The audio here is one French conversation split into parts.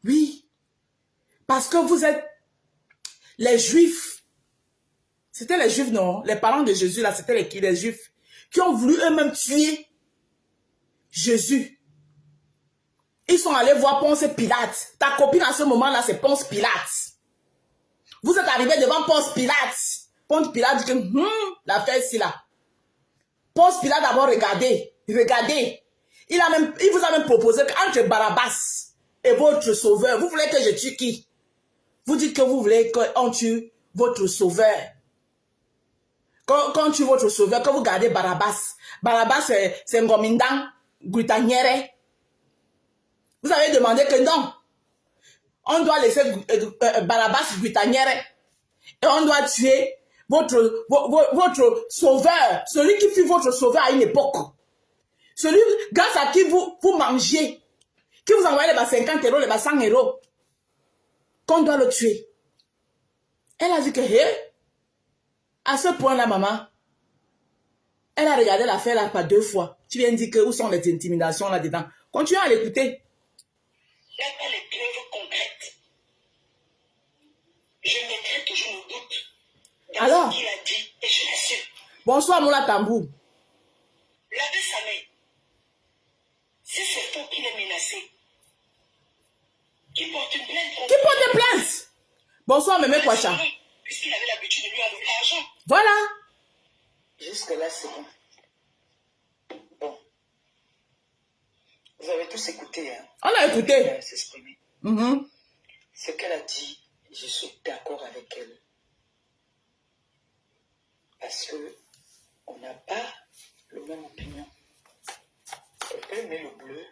Oui. Parce que vous êtes les Juifs. C'était les Juifs, non? Les parents de Jésus, là, c'était les Juifs qui ont voulu eux-mêmes tuer Jésus. Ils sont allés voir Ponce Pilate. Ta copine à ce moment-là, c'est Ponce Pilate. Vous êtes arrivé devant Ponce Pilate. Ponce Pilate dit que l'affaire ici là. Ponce Pilate d'abord regardez. Il vous a même proposé qu'entre Barabbas et votre sauveur, vous voulez que je tue qui? Vous dites que vous voulez qu'on tue votre sauveur. Quand tue votre sauveur, que vous gardez Barabbas. Barabbas, c'est Ngomindang, Gutaniere. Vous avez demandé que non. On doit laisser Barabbas, Gutaniere. Et on doit tuer votre sauveur. Celui qui fut votre sauveur à une époque. Celui grâce à qui vous mangez. Qui vous envoyez les 50 euros, les 100 euros. Qu'on doit le tuer. Elle a dit que, à ce point-là, maman, elle a regardé l'affaire là par 2 fois. Tu viens de dire que où sont les intimidations là-dedans. Continuez à l'écouter. Il n'y a pas les preuves concrètes. Je mettrai toujours le doute dans Alors, ce qu'il a dit et je l'assure. Bonsoir, Moula Tambou. Lavez sa main. Si c'est faux qu'il est menacé, qu'il porte une plainte. Qui porte une plainte? Bonsoir, Mémé Kwacha. Puisqu'il avait l'habitude de lui enlever l'argent. Voilà. Jusque-là, c'est bon. Bon. Vous avez tous écouté, hein? On a écouté. Elle a s'exprimer. Mm-hmm. Ce qu'elle a dit, je suis d'accord avec elle. Parce que on n'a pas la même opinion. Elle met le bleu,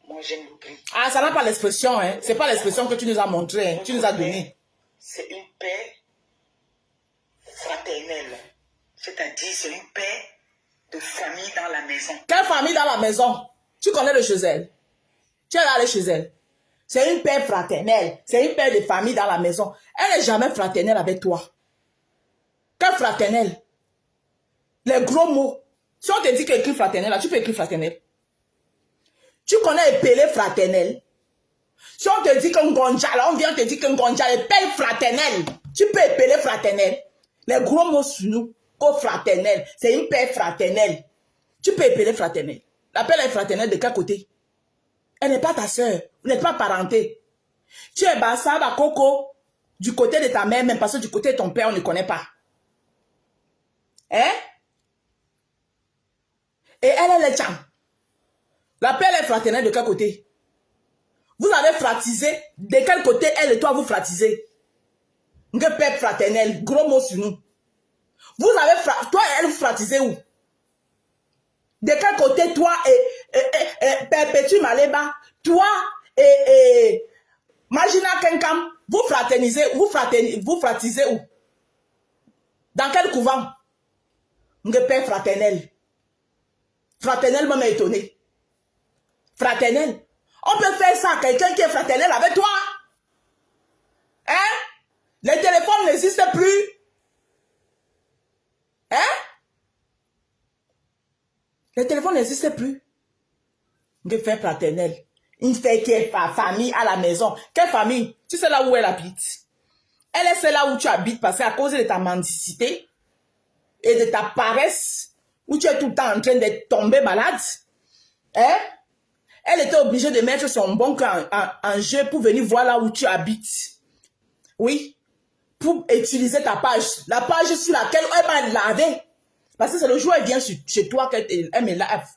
moi j'aime le gris. Ah, ça n'a pas l'expression, hein. C'est pas l'expression que tu nous as montré, hein. Tu nous as donné. C'est une paix fraternelle. C'est-à-dire, c'est une paix de famille dans la maison. Quelle famille dans la maison? Tu connais le chez elle? Tu es allé chez elle? C'est une paix fraternelle. C'est une paix de famille dans la maison. Elle n'est jamais fraternelle avec toi. Quelle fraternelle? Les gros mots. Si on te dit qu'écrit fraternel, là, tu peux écrire fraternel. Tu connais épelé fraternel. Si on te dit qu'un gonja, là, on vient te dire qu'un gonja, épelle fraternel. Tu peux épeler fraternel. Les gros mots sur nous, au fraternel. C'est une paix fraternelle. Tu peux épeler fraternel. La paix est fraternelle de quel côté? Elle n'est pas ta soeur. Vous n'êtes pas parenté. Tu es Bassaba Coco du côté de ta mère, même parce que du côté de ton père, on ne connaît pas. Hein? Et elle est le champ. La paix est fraternelle de quel côté? Vous avez fratisé. De quel côté elle et toi vous fratisez? Une paix fraternelle. Gros mot sur nous. Vous avez toi et elle vous fratisez où? De quel côté toi et Perpétue Maleba, toi et Magina Kenkam, vous fratisez où? Dans quel couvent? Une paix fraternelle. Fraternel m'a étonné. Fraternel. On peut faire ça à quelqu'un qui est fraternel avec toi. Hein? Les téléphones n'existent plus. Hein? Les téléphones n'existent plus. Une fait fraternel. Une fait qui est famille à la maison. Quelle famille? Tu sais là où elle habite. Elle est celle là où tu habites parce qu'à cause de ta mendicité et de ta paresse, où tu es tout le temps en train de tomber malade. Hein? Elle était obligée de mettre son bon cœur en jeu pour venir voir là où tu habites. Oui. Pour utiliser ta page. La page sur laquelle elle va laver. Parce que c'est le jour où elle vient chez toi qu'elle me lave.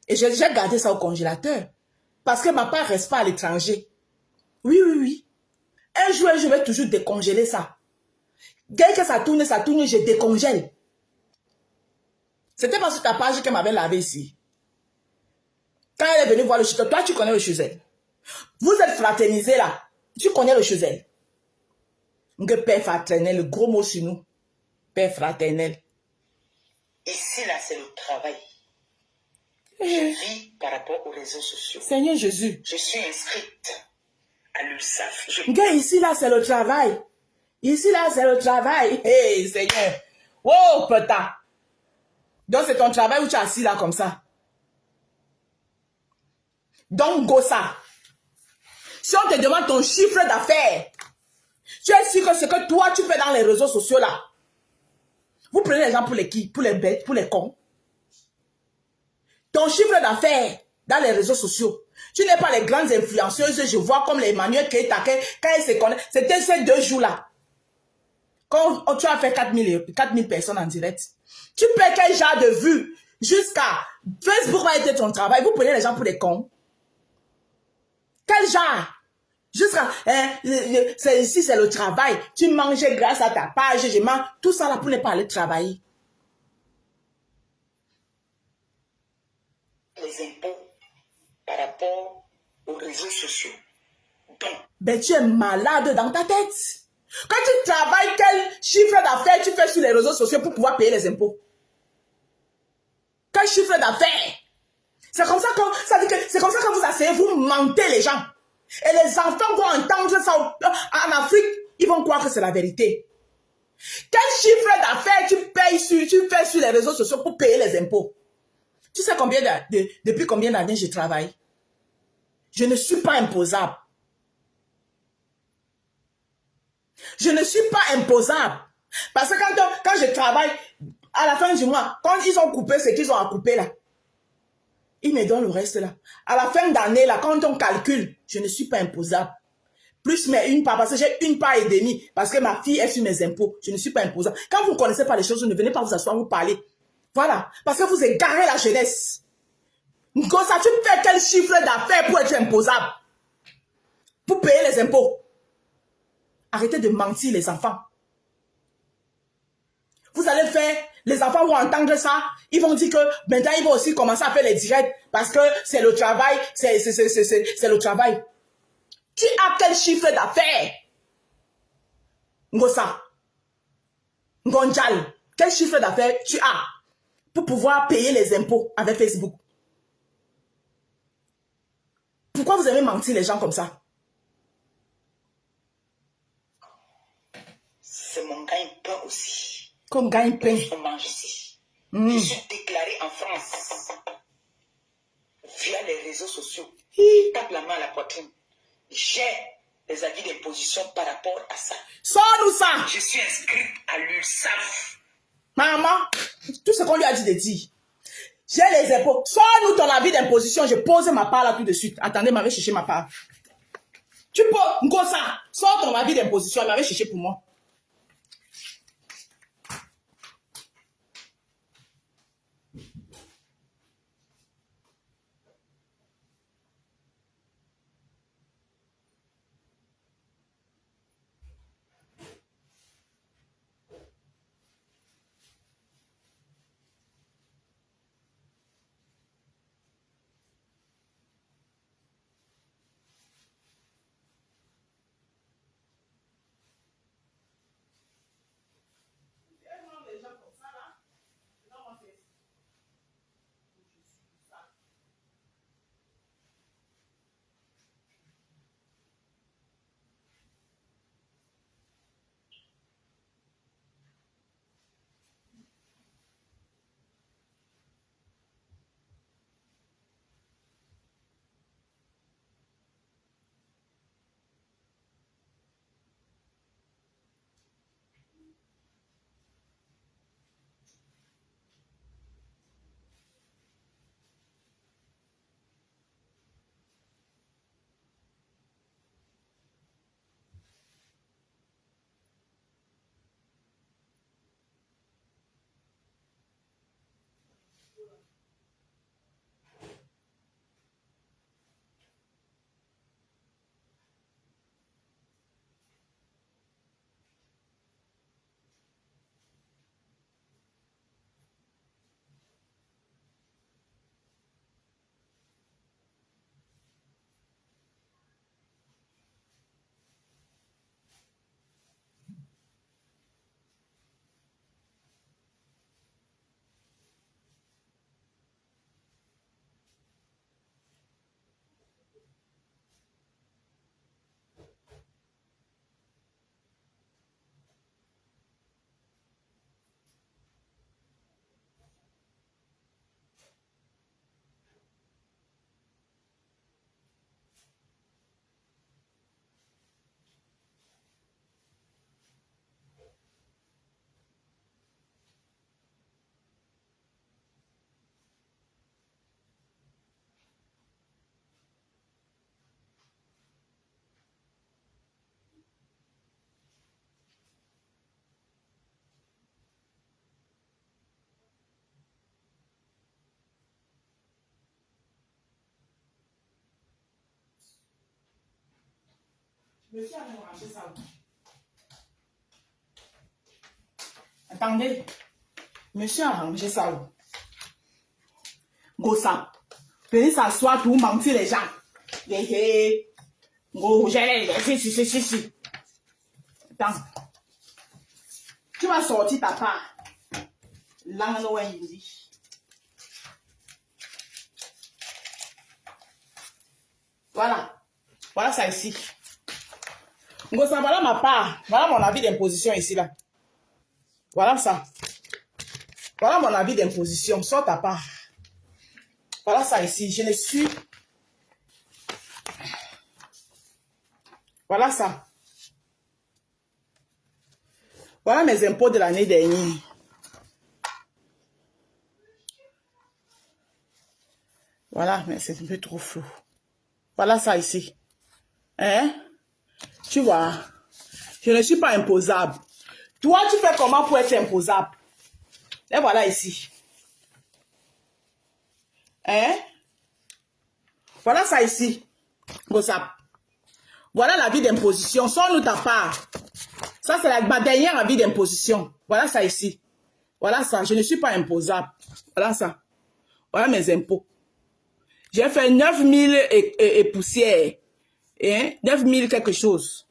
Et j'ai gardé ça au congélateur. Parce que ma part ne reste pas à l'étranger. Oui, oui, oui. Un jour, je vais toujours décongeler ça. Dès que ça tourne, je décongèle. C'était pas sur ta page qu'elle m'avait lavé ici. Quand elle est venue voir le chez toi, tu connais le chez elle. Vous êtes fraternisés là. Tu connais le chez elle. Père fraternel, le gros mot sur nous. Père fraternel. Ici là, c'est le travail. Je vis par rapport aux réseaux sociaux. Seigneur Jésus. Je suis inscrite à l'URSSAF. Ici là, c'est le travail. Ici là, c'est le travail. Hey, Seigneur. Oh, putain. Donc, c'est ton travail où tu es assis là comme ça. Donc, Gossa, si on te demande ton chiffre d'affaires, tu es sûr que ce que toi, tu fais dans les réseaux sociaux là, vous prenez les gens pour les qui? Pour les bêtes, pour les cons. Ton chiffre d'affaires dans les réseaux sociaux, tu n'es pas les grandes influenceuses, je vois comme les Emmanuel Keita, quand ils se connaissent, c'était ces 2 jours-là. Quand tu as fait 4000 personnes en direct, tu paies quel genre de vues jusqu'à Facebook va être ton travail, vous prenez les gens pour des cons. Quel genre? Jusqu'à, ici c'est le travail, tu manges grâce à ta page, je mange, tout ça là pour ne pas aller travailler. Les impôts par rapport aux réseaux sociaux. Donc, Ben tu es malade dans ta tête. Quand tu travailles, quel chiffre d'affaires tu fais sur les réseaux sociaux pour pouvoir payer les impôts? Quel chiffre d'affaires? C'est comme ça que vous asseyez, vous mentez les gens. Et les enfants vont entendre ça en Afrique, ils vont croire que c'est la vérité. Quel chiffre d'affaires tu fais sur les réseaux sociaux pour payer les impôts? Tu sais depuis combien d'années je travaille? Je ne suis pas imposable. Je ne suis pas imposable. Parce que quand je travaille, à la fin du mois, quand ils ont coupé ce qu'ils ont à couper là, ils me donnent le reste là. À la fin d'année là, quand on calcule, je ne suis pas imposable. Plus mais une part, parce que j'ai une part et demie, parce que ma fille est sur mes impôts. Je ne suis pas imposable. Quand vous ne connaissez pas les choses, ne venez pas vous asseoir, vous parler. Voilà. Parce que vous égarez la jeunesse. Gossa, tu fais quel chiffre d'affaires pour être imposable? Pour payer les impôts? Arrêtez de mentir les enfants. Vous allez faire, les enfants vont entendre ça, ils vont dire que maintenant ils vont aussi commencer à faire les directs parce que c'est le travail, c'est le travail. Tu as quel chiffre d'affaires? Ngossa, Ngonjal, quel chiffre d'affaires tu as pour pouvoir payer les impôts avec Facebook? Pourquoi vous avez menti les gens comme ça? c'est mon gagne-pain aussi. Comme gagne-pain. On mange ici. Je suis déclaré en France via les réseaux sociaux. Tape la main à la poitrine. J'ai les avis d'imposition par rapport à ça. Sors-nous ça! Je suis inscrite à l'URSSAF. Maman, tout ce qu'on lui a dit de dire. J'ai les impôts. Sors-nous ton avis d'imposition. Je pose ma part là tout de suite. Attendez, m'avait cherché ma part. Tu peux, Ngossa, sors ton avis d'imposition. Elle m'avait cherché pour moi. Monsieur a rangé ça où? Attendez. Monsieur a rangé ça où? Gossap. Venez s'asseoir pour mentir les gens. Go, si. Attends. Tu vas sortir ta part. Langue hindi. Voilà. Voilà ça ici. Gossap, voilà ma part. Voilà mon avis d'imposition ici là. Voilà ça. Voilà mon avis d'imposition. Sors ta part. Voilà ça ici. Je ne suis. Voilà ça. Voilà mes impôts de l'année dernière. Voilà, mais c'est un peu trop flou. Voilà ça ici. Hein? Tu vois, je ne suis pas imposable. Toi, tu fais comment pour être imposable? Et voilà ici. Hein? Voilà ça ici. Gossap. Voilà l'avis d'imposition. Sors-nous ta part. Ça, c'est ma dernière avis d'imposition. Voilà ça ici. Voilà ça. Je ne suis pas imposable. Voilà ça. Voilà mes impôts. J'ai fait 9000 et poussière. Hein? 9000 quelque chose.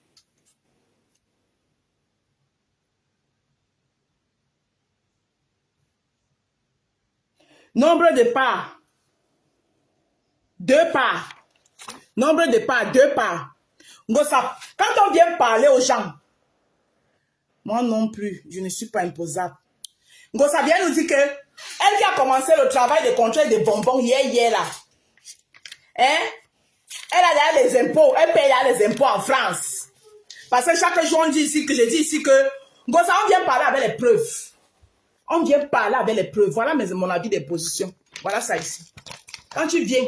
Nombre de parts. 2 parts. Nombre de parts, 2 parts. Gossap, quand on vient parler aux gens, moi non plus, je ne suis pas imposable. Gossap vient nous dire que elle qui a commencé le travail de contrôle des bonbons hier là. Hein? Elle a déjà les impôts, elle paye les impôts en France. Parce que chaque jour on dit ici que je dis ici que Gossap, on vient parler avec les preuves. On vient parler avec les preuves. Voilà mon avis d'imposition. Voilà ça ici. Quand tu viens,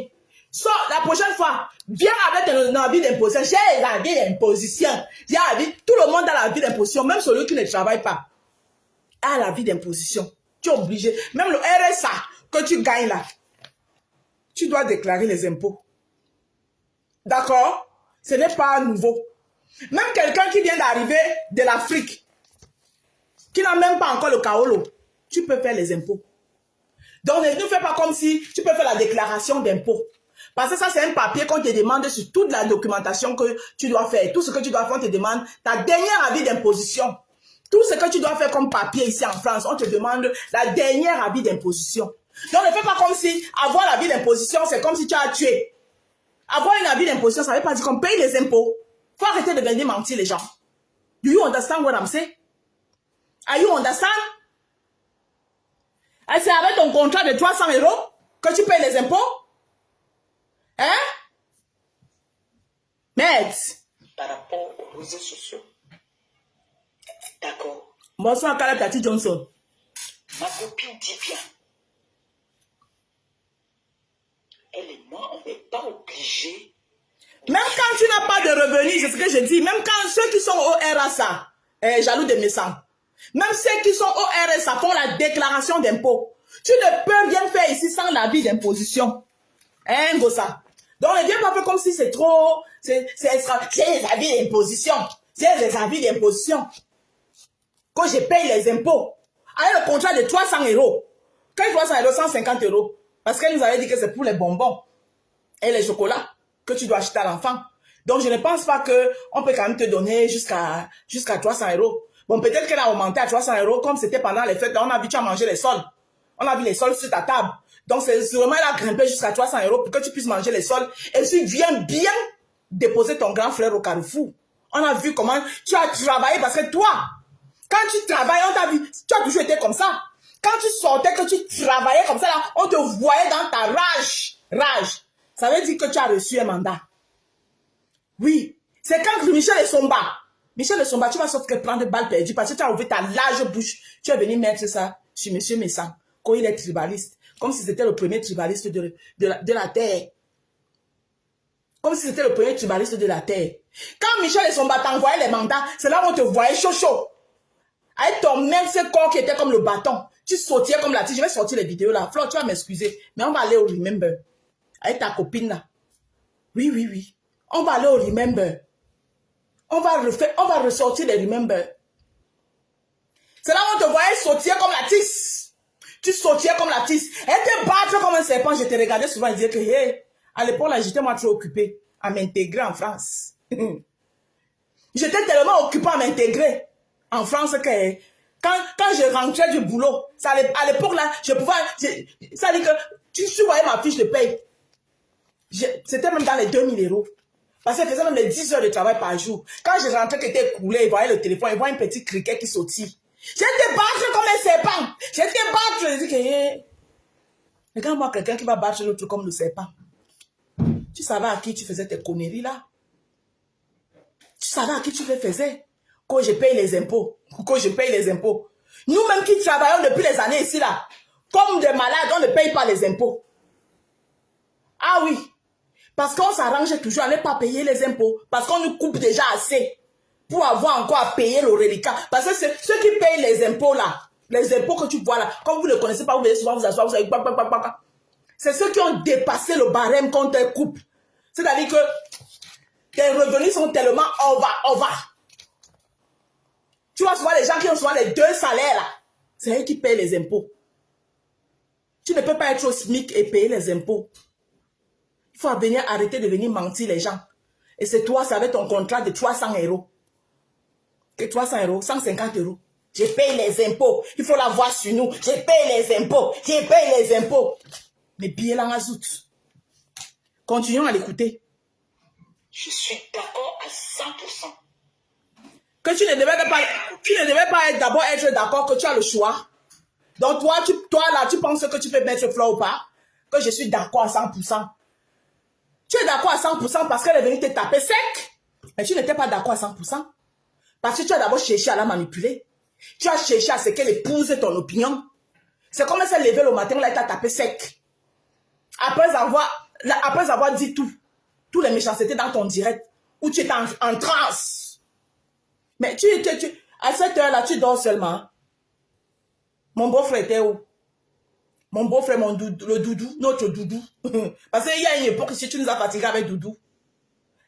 la prochaine fois, viens avec ton avis d'imposition. J'ai l'avis d'imposition. Tout le monde a l'avis d'imposition. Même celui qui ne travaille pas a l'avis d'imposition. Tu es obligé. Même le RSA que tu gagnes là, tu dois déclarer les impôts. D'accord? Ce n'est pas nouveau. Même quelqu'un qui vient d'arriver de l'Afrique, qui n'a même pas encore le kaolo, tu peux faire les impôts. Donc, ne fais pas comme si tu peux faire la déclaration d'impôts. Parce que ça, c'est un papier qu'on te demande sur toute la documentation que tu dois faire. Tout ce que tu dois faire, on te demande ta dernière avis d'imposition. Tout ce que tu dois faire comme papier ici en France, on te demande la dernière avis d'imposition. Donc, ne fais pas comme si avoir l'avis d'imposition, c'est comme si tu as tué. Avoir une avis d'imposition, ça ne veut pas dire qu'on paye les impôts. Il faut arrêter de venir mentir les gens. Do you understand what I'm saying? Are you understand? C'est avec ton contrat de 300 € que tu payes les impôts? Hein? Merde. Par rapport aux réseaux sociaux. D'accord. Bonsoir, Kala Tati Johnson. Ma copine dit bien. Elle et moi, on n'est pas obligés. Même quand tu n'as pas de revenus, c'est ce que je dis, même quand ceux qui sont au RSA, jaloux de mes sangs, même ceux qui sont au RSA font la déclaration d'impôt. Tu ne peux rien faire ici sans l'avis d'imposition. Hein, Gossa? Donc, ne viens pas faire comme si c'est trop, c'est extra. J'ai les avis d'imposition. J'ai les avis d'imposition. Quand je paye les impôts, avec le contrat de 300 €. Quand 300 €, 150 €. Parce qu'elle nous avait dit que c'est pour les bonbons et les chocolats que tu dois acheter à l'enfant. Donc, je ne pense pas qu'on peut quand même te donner jusqu'à 300 €. Bon, peut-être qu'elle a augmenté à 300 €, comme c'était pendant les fêtes. On a vu tu as mangé les sols. On a vu les sols sur ta table. Donc, c'est vraiment, elle a grimpé jusqu'à 300 € pour que tu puisses manger les sols. Et tu viens bien déposer ton grand frère au Carrefour. On a vu comment tu as travaillé parce que toi, quand tu travailles, on t'a vu, tu as toujours été comme ça. Quand tu sortais, que tu travaillais comme ça, là, on te voyait dans ta rage. Rage. Ça veut dire que tu as reçu un mandat. Oui. C'est quand Michel Essomba, tu vas sauf que prendre balle perdue parce que tu as ouvert ta large bouche. Tu es venu mettre ça sur M. Messang, quand il est tribaliste. Comme si c'était le premier tribaliste de la terre. Comme si c'était le premier tribaliste de la terre. Quand Michel Essomba t'envoyait les mandats, c'est là où on te voyait chaud. Avec ton même ce corps qui était comme le bâton. Tu sautillais comme la tige. Je vais sortir les vidéos là. Flore, tu vas m'excuser. Mais on va aller au Remember. Avec ta copine là. Oui. On va aller au Remember. on va ressortir les remember. C'est là où on te voyait sauter comme la tisse. Tu sautais comme la tisse. Elle te battre comme un serpent. Je te regardais souvent et disais que, hey, à l'époque là, j'étais moi trop occupée à m'intégrer en France. J'étais tellement occupée à m'intégrer en France que quand je rentrais du boulot, à l'époque là, je pouvais, ça dit que tu voyais ma fiche de paye. C'était même dans les 2000 €. Parce qu'elle faisait même les 10 heures de travail par jour. Quand je rentrais, qui était coulé, il voyait le téléphone, il voyait un petit criquet qui sautille. J'étais battre comme un serpent. J'étais battre. Je dis que, hey, regarde-moi quelqu'un qui va battre l'autre comme le serpent. Tu savais à qui tu faisais tes conneries là? Tu savais à qui tu les faisais? Quand je paye les impôts. Quand je paye les impôts. Nous-mêmes qui travaillons depuis les années ici là, comme des malades, on ne paye pas les impôts. Ah oui. Parce qu'on s'arrange toujours à ne pas payer les impôts. Parce qu'on nous coupe déjà assez pour avoir encore à payer le reliquat. Parce que ceux qui payent les impôts là, les impôts que tu vois là, comme vous ne connaissez pas, vous venez souvent vous asseoir, vous savez, c'est ceux qui ont dépassé le barème qu'on te coupe. C'est-à-dire que tes revenus sont tellement over. Tu vois souvent les gens qui ont souvent les 2 salaires là, c'est eux qui payent les impôts. Tu ne peux pas être au SMIC et payer les impôts. Il faut venir arrêter de venir mentir les gens. Et c'est toi, c'est avec ton contrat de 300 €. Que 300 €, 150 €. Je paye les impôts. Il faut l'avoir sur nous. Je paye les impôts. Je paye les impôts. Mais billets là en azout. Continuons à l'écouter. Je suis d'accord à 100%. Que tu ne devais pas être d'abord être d'accord que tu as le choix. Donc toi là, tu penses que tu peux mettre fleur ou pas? Que je suis d'accord à 100%. Tu es d'accord à 100% parce qu'elle est venue te taper sec. Mais tu n'étais pas d'accord à 100%. Parce que tu as d'abord cherché à la manipuler. Tu as cherché à ce qu'elle épouse ton opinion. C'est comme elle s'est levée le matin, là, elle t'a tapé sec. Après avoir dit tous les méchancetés dans ton direct, où tu étais en transe. Mais à cette heure-là, tu dors seulement. Mon beau-frère était où? Mon beau-frère, le doudou, notre doudou. Parce qu'il y a une époque ici, tu nous as fatigués avec doudou.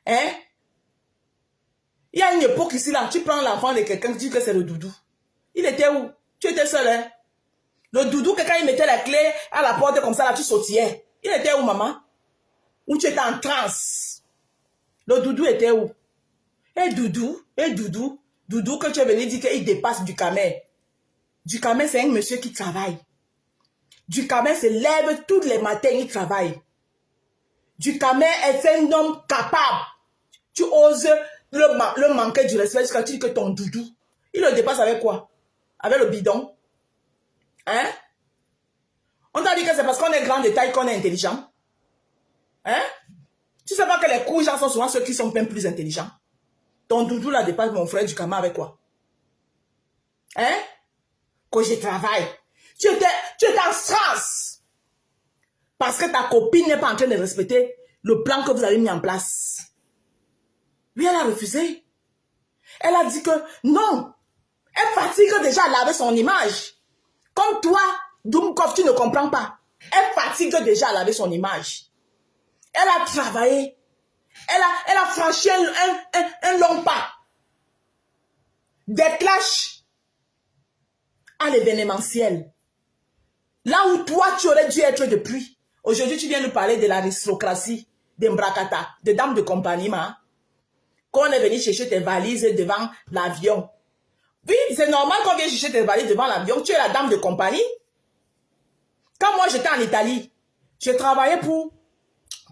Hein? Il y a une époque ici, là, tu prends l'enfant de quelqu'un, tu dis que c'est le doudou. Il était où? Tu étais seul, hein? Le doudou, quand il mettait la clé à la porte comme ça, là, tu sautillais. Il était où, maman? Où tu étais en transe. Le doudou était où? Doudou, doudou que tu es venu dire qu'il dépasse du camel. Du camel, c'est un monsieur qui travaille. Du camel se lève tous les matins, il travaille. Du camel est un homme capable. Tu oses le manquer du respect jusqu'à tu dis que ton doudou, il le dépasse avec quoi? Avec le bidon. Hein? On t'a dit que c'est parce qu'on est grand de taille qu'on est intelligent. Hein? Tu sais pas que les coups gens sont souvent ceux qui sont même plus intelligents. Ton doudou là dépasse mon frère du camel avec quoi? Hein? Quand je travaille. Tu étais en stress. Parce que ta copine n'est pas en train de respecter le plan que vous avez mis en place. Oui, elle a refusé. Elle a dit que non. Elle fatigue déjà à laver son image. Comme toi, Doumkov, tu ne comprends pas. Elle fatigue déjà à laver son image. Elle a travaillé. Elle a franchi un long pas. Des clashs à l'événementiel. Là où toi, tu aurais dû être depuis. Aujourd'hui, tu viens nous parler de l'aristocratie, d'Embrakata, de dames de compagnie, ma. Qu'on est venu chercher tes valises devant l'avion. Oui, c'est normal qu'on vienne chercher tes valises devant l'avion. Tu es la dame de compagnie. Quand moi, j'étais en Italie, je travaillais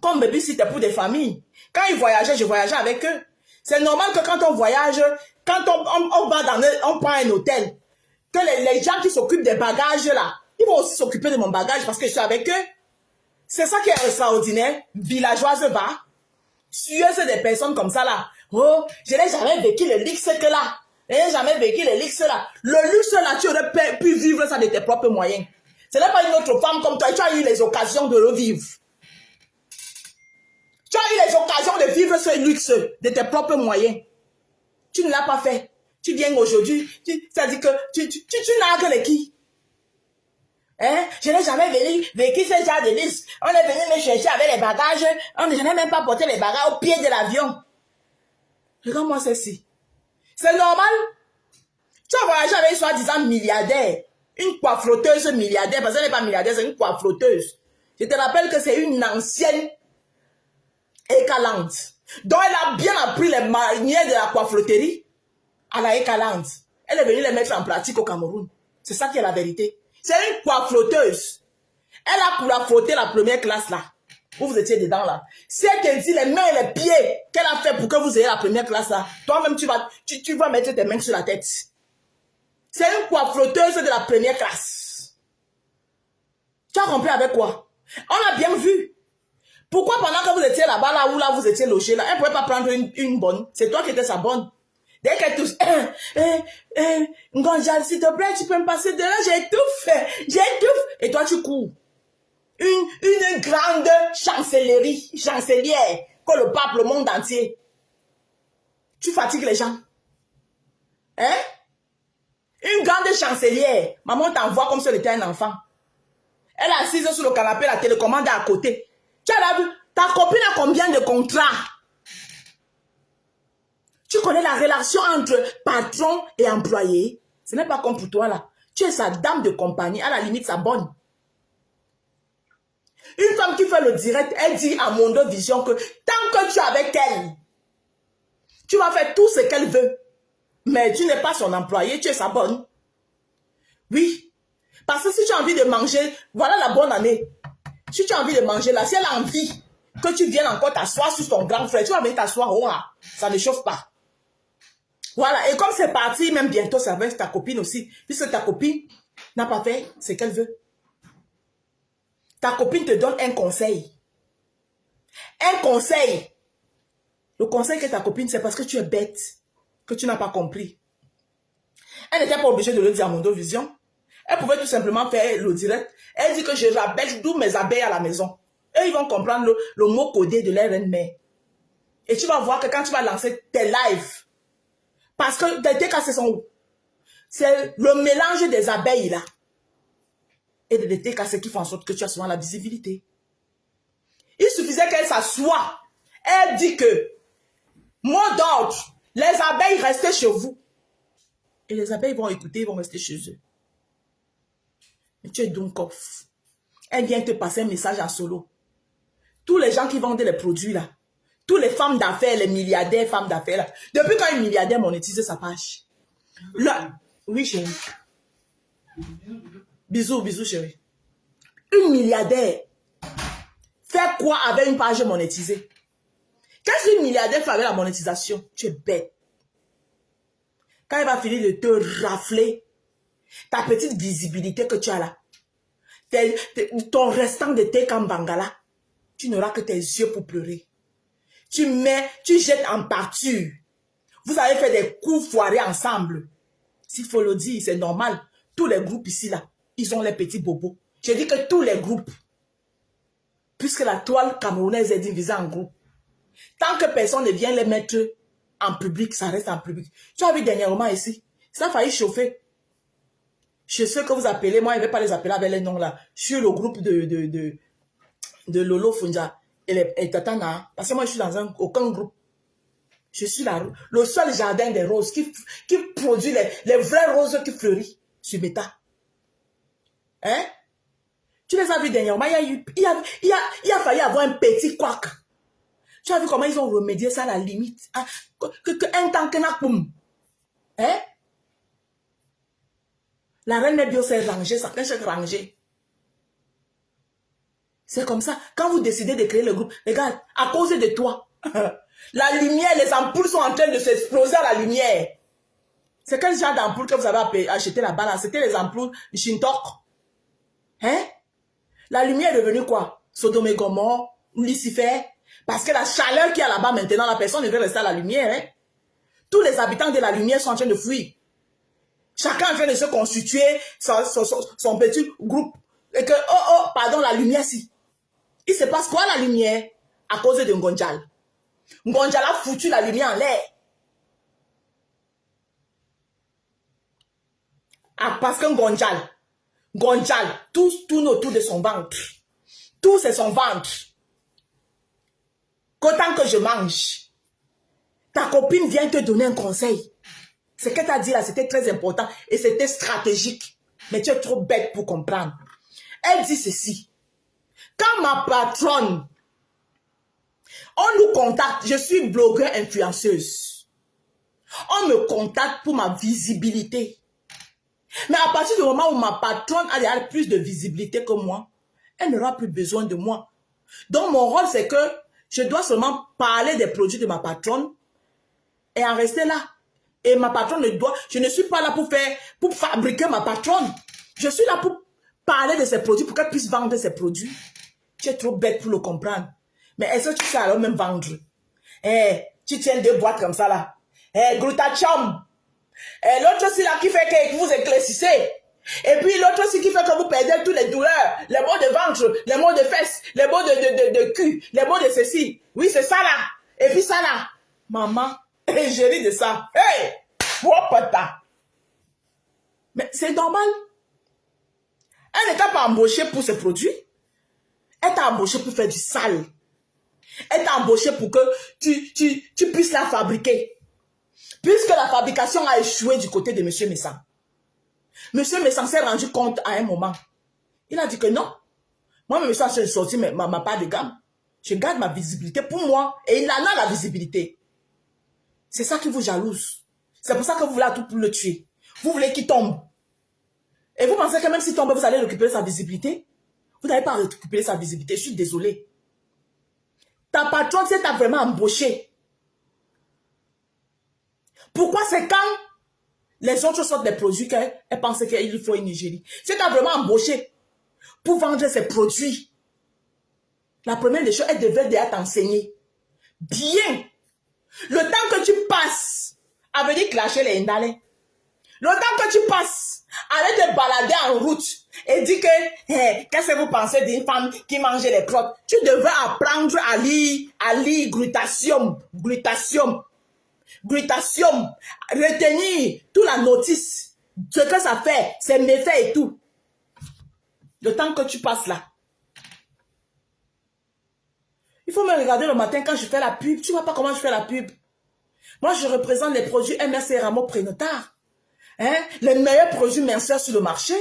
comme babysitter pour des familles. Quand ils voyageaient, je voyageais avec eux. C'est normal que quand on voyage, quand on va on prend un hôtel, que les gens qui s'occupent des bagages là, ils vont aussi s'occuper de mon bagage parce que je suis avec eux. C'est ça qui est extraordinaire. Villageoise va, sueuse des personnes comme ça là. Oh, je n'ai jamais vécu le luxe que là. Je n'ai jamais vécu le luxe là. Le luxe là, tu aurais pu vivre ça de tes propres moyens. Ce n'est pas une autre femme comme toi. Tu as eu les occasions de le vivre. Tu as eu les occasions de vivre ce luxe de tes propres moyens. Tu ne l'as pas fait. Tu viens aujourd'hui, c'est-à-dire que tu n'as que les qui. Hein? Je n'ai jamais vécu ce genre de luxe. On est venu me chercher avec les bagages. Je n'ai même pas porté les bagages au pied de l'avion. Regarde-moi celle-ci. C'est normal. Tu as voyagé avec une soi-disant milliardaire. Une coiffroteuse milliardaire. Parce qu'elle n'est pas milliardaire, c'est une coiffroteuse. Je te rappelle que c'est une ancienne écalante. Donc elle a bien appris les manières de la coiffroterie à la écalante. Elle est venue les mettre en pratique au Cameroun. C'est ça qui est la vérité. C'est une coiffroteuse. Elle a pour la frotter la première classe là. Où vous étiez dedans là. Si elle te dit les mains et les pieds qu'elle a fait pour que vous ayez la première classe là, toi-même tu vas mettre tes mains sur la tête. C'est une coiffroteuse de la première classe. Tu as compris avec quoi? On a bien vu. Pourquoi pendant que vous étiez là-bas, là où là vous étiez logé là, elle ne pouvait pas prendre une bonne. C'est toi qui étais sa bonne. Dès qu'elle touche, Ngonjal, s'il te plaît, tu peux me passer de là, j'étouffe. Et toi, tu cours. Une grande chancelière, que le pape, le monde entier. Tu fatigues les gens. Hein? Une grande chancelière. Maman t'envoie comme si elle était un enfant. Elle est assise sur le canapé, la télécommande est à côté. Tu as vu? Ta copine a combien de contrats? Tu connais la relation entre patron et employé? Ce n'est pas comme pour toi là. Tu es sa dame de compagnie, à la limite sa bonne. Une femme qui fait le direct, elle dit à Mondo Vision que tant que tu es avec elle, tu vas faire tout ce qu'elle veut. Mais tu n'es pas son employé, tu es sa bonne. Oui. Parce que si tu as envie de manger, voilà la bonne année. Si tu as envie de manger là, si elle a envie que tu viennes encore t'asseoir sur ton grand frère, tu vas venir t'asseoir, oh, ça ne chauffe pas. Voilà, et comme c'est parti, même bientôt, ça va être ta copine aussi. Puisque ta copine n'a pas fait ce qu'elle veut. Ta copine te donne un conseil. Un conseil. Le conseil que ta copine, c'est parce que tu es bête, que tu n'as pas compris. Elle n'était pas obligée de le dire à Mondo Vision. Elle pouvait tout simplement faire le direct. Elle dit que je rabâche d'où mes abeilles à la maison. Et ils vont comprendre le mot codé de leur reine-mère. Et tu vas voir que quand tu vas lancer tes lives, parce que tes cassés sont où? C'est le mélange des abeilles là. Et de tes cassés qui font en sorte que tu as souvent la visibilité. Il suffisait qu'elle s'assoie. Elle dit que, mot d'ordre, les abeilles restez chez vous. Et les abeilles vont écouter, ils vont rester chez eux. Mais tu es Dunkov. Elle vient te passer un message en solo. Tous les gens qui vendent les produits là, toutes les femmes d'affaires, les milliardaires, femmes d'affaires là, depuis quand un milliardaire monétise sa page? Là, oui chérie. Bisous, bisous chérie. Une milliardaire fait quoi avec une page monétisée? Qu'est-ce qu'une milliardaire fait avec la monétisation? Tu es bête. Quand elle va finir de te rafler ta petite visibilité que tu as là, ton restant de thé comme Bangala, tu n'auras que tes yeux pour pleurer. Tu jettes en pâture. Vous avez fait des coups foirés ensemble. S'il faut le dire, c'est normal. Tous les groupes ici, là, ils ont les petits bobos. Je dis que tous les groupes, puisque la toile camerounaise est divisée en groupes, tant que personne ne vient les mettre en public, ça reste en public. Tu as vu dernièrement ici, ça a failli chauffer. Je sais que vous appelez, moi je ne vais pas les appeler avec les noms là. Je suis le groupe de Lolo Funja et Tatana. Parce que moi je suis dans aucun groupe. Je suis le seul jardin des roses qui produit les vraies roses qui fleurissent sur Beta. Hein? Tu les as vus dernièrement, il a failli avoir un petit couac. Tu as vu comment ils ont remédié ça à la limite. Hein? Un temps que n'a poum. Hein? La reine des bio s'est rangée, ça fait chaque rangée. C'est comme ça. Quand vous décidez de créer le groupe, regarde, à cause de toi, la lumière, les ampoules sont en train de s'exploser à la lumière. C'est quel genre d'ampoule que vous avez acheté là-bas là? C'était les ampoules Shintok. Hein? La lumière est devenue quoi? Sodome et Gomorrhe, Lucifer. Parce que la chaleur qu'il y a là-bas maintenant, la personne ne veut rester à la lumière. Hein? Tous les habitants de la lumière sont en train de fuir. Chacun est en train de se constituer son petit groupe. Et que, pardon, la lumière si. Il se passe quoi la lumière? À cause de Ngonjal. Ngonjal a foutu la lumière en l'air. Ah, parce que Ngonjal, tout tourne autour de son ventre. Tout c'est son ventre. Qu'autant que je mange. Ta copine vient te donner un conseil. Ce qu'elle t'a dit là, c'était très important et c'était stratégique. Mais tu es trop bête pour comprendre. Elle dit ceci. Quand ma patronne, on nous contacte, je suis blogueur influenceuse. On me contacte pour ma visibilité. Mais à partir du moment où ma patronne a déjà plus de visibilité que moi, elle n'aura plus besoin de moi. Donc mon rôle, c'est que je dois seulement parler des produits de ma patronne et en rester là. Et ma patronne ne doit... Je ne suis pas là pour fabriquer ma patronne. Je suis là pour parler de ses produits, pour qu'elle puisse vendre ses produits. Tu es trop bête pour le comprendre. Mais est-ce que tu sais alors même vendre? Tu tiens 2 boîtes comme ça là. Glutathium. L'autre aussi là qui fait que vous éclaircissez. Et puis l'autre aussi qui fait que vous perdez toutes les douleurs. Les maux de ventre, les maux de fesses, les maux de cul, les maux de ceci. Oui, c'est ça là. Et puis ça là. Maman, j'ai ri de ça. Hey! Wopata. Mais c'est normal. Elle ne t'a pas embauché pour ce produit. Elle t'a embauché pour faire du sale. Elle t'a embauché pour que tu puisses la fabriquer. Puisque la fabrication a échoué du côté de M. Messang. M. Messang s'est rendu compte à un moment. Il a dit que non. Moi, M. Messang, j'ai sorti ma part de gamme. Je garde ma visibilité pour moi. Et il en a la visibilité. C'est ça qui vous jalouse. C'est pour ça que vous voulez à tout pour le tuer. Vous voulez qu'il tombe. Et vous pensez que même s'il tombe, vous allez récupérer sa visibilité? Vous n'allez pas récupérer sa visibilité. Je suis désolée. Ta patronne, si elle t'a vraiment embauché. Pourquoi c'est quand les autres sortent des produits qu'elle pense qu'il faut une Nigérie? Si elle t'a vraiment embauché pour vendre ses produits, la première des choses, elle devait déjà t'enseigner. Bien. Le temps que tu passes à venir clasher les Indalais, le temps que tu passes à aller te balader en route et dire que, qu'est-ce que vous pensez d'une femme qui mangeait les crottes? Tu devais apprendre à lire glutathium, retenir toute la notice, ce que ça fait, ses méfaits et tout. Le temps que tu passes là. Il faut me regarder le matin quand je fais la pub. Tu ne vois pas comment je fais la pub. Moi, je représente les produits MRC Ramo Prénotar. Les meilleurs produits minceurs sur le marché.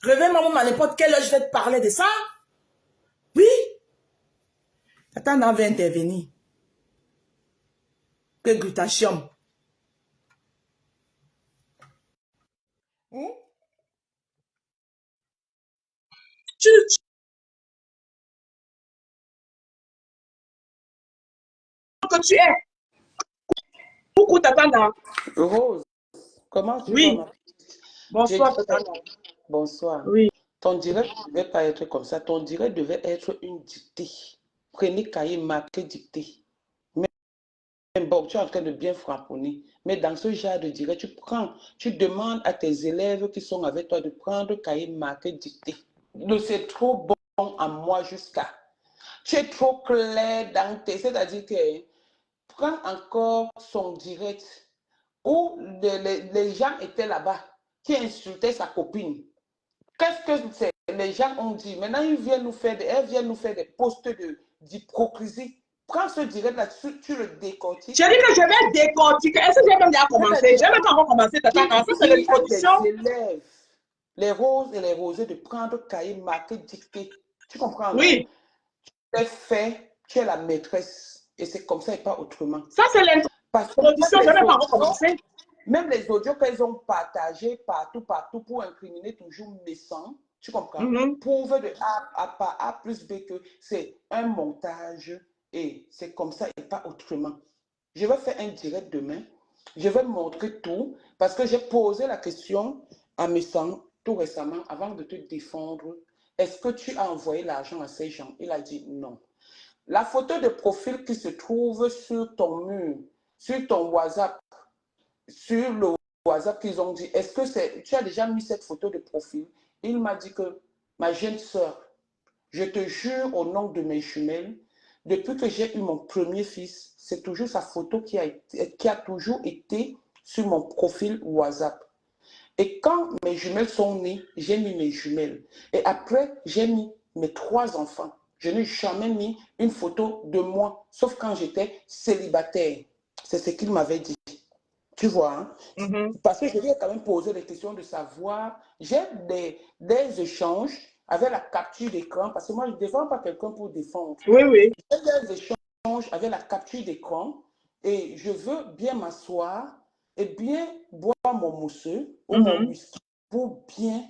Réveille-moi à n'importe quelle heure, je vais te parler de ça. Oui. Attends, on va intervenir. Que glutathium. Que tu es. Coucou, Tatana. Rose, comment tu vas, Oui. ma petite? Bonsoir, J'ai dit, Tatana. bonsoir. Oui. Ton direct ne devait pas être comme ça. Ton direct devait être une dictée. Prenez cahier, marquez dictée. Mais bon, tu es en train de bien frapponner. Mais dans ce genre de direct, tu demandes à tes élèves qui sont avec toi de prendre cahier, marquer dictée. C'est trop bon à moi jusqu'à. Tu es trop clair dans tes... C'est-à-dire que prends encore son direct où les gens étaient là-bas, qui insultaient sa copine. Qu'est-ce que c'est? Les gens ont dit, maintenant elles viennent nous faire des posts d'hypocrisie. Prends ce direct-là, tu le décortiques. J'ai dit que je vais décortiquer. Est-ce que j'ai même déjà commencé? J'ai même pas encore commencé, Tatana. Ça, c'est l'introduction. Les élèves, les roses et les rosés, de prendre cahier, marquer, dicter. Tu comprends? Oui. Tu es fait, tu es la maîtresse. Et c'est comme ça et pas autrement. Ça, c'est l'introduction. Je n'ai pas encore commencé. Même les audios qu'elles ont partagés partout pour incriminer toujours Messang, tu comprends? Prouvent de A plus B que c'est un montage et c'est comme ça et pas autrement. Je vais faire un direct demain. Je vais montrer tout parce que j'ai posé la question à Messang tout récemment avant de te défendre. Est-ce que tu as envoyé l'argent à ces gens? Il a dit non. La photo de profil qui se trouve sur ton mur, sur ton WhatsApp, sur le WhatsApp qu'ils ont dit, est-ce que tu as déjà mis cette photo de profil? Il m'a dit que, ma jeune soeur, je te jure au nom de mes jumelles, depuis que j'ai eu mon premier fils, c'est toujours sa photo qui a toujours été sur mon profil WhatsApp. Et quand mes jumelles sont nées, j'ai mis mes jumelles. Et après, j'ai mis mes 3 enfants. Je n'ai jamais mis une photo de moi, sauf quand j'étais célibataire. C'est ce qu'il m'avait dit. Tu vois, hein? Parce que je lui ai quand même posé les questions de savoir. J'ai des échanges avec la capture d'écran, parce que moi, je ne défends pas quelqu'un pour défendre. Oui, oui. J'ai des échanges avec la capture d'écran et je veux bien m'asseoir et bien boire mon mousseux ou mon whisky pour bien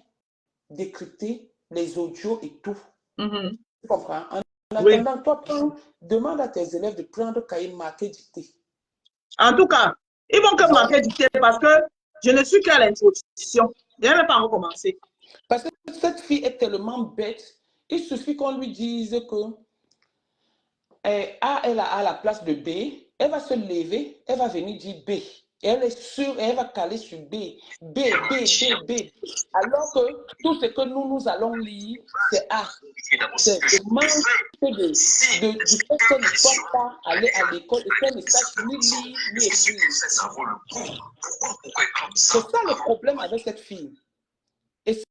décrypter les audios et tout. Tu comprends? En attendant, toi, demande à tes élèves de prendre cahier marqué dicté. En tout cas, ils vont que marquer dicté parce que je ne suis qu'à l'introduction. Je n'ai même pas recommencé. Parce que cette fille est tellement bête, il suffit qu'on lui dise que A, elle est à la place de B, elle va se lever, elle va venir dire B. Elle est sûre, elle va caler sur B. B. Alors que tout ce que nous allons lire, c'est A. C'est le manque du fait qu'elle ne soit pas aller à l'école et qu'elle ne sache ni lire ni écrire. C'est ça le problème avec cette fille. Et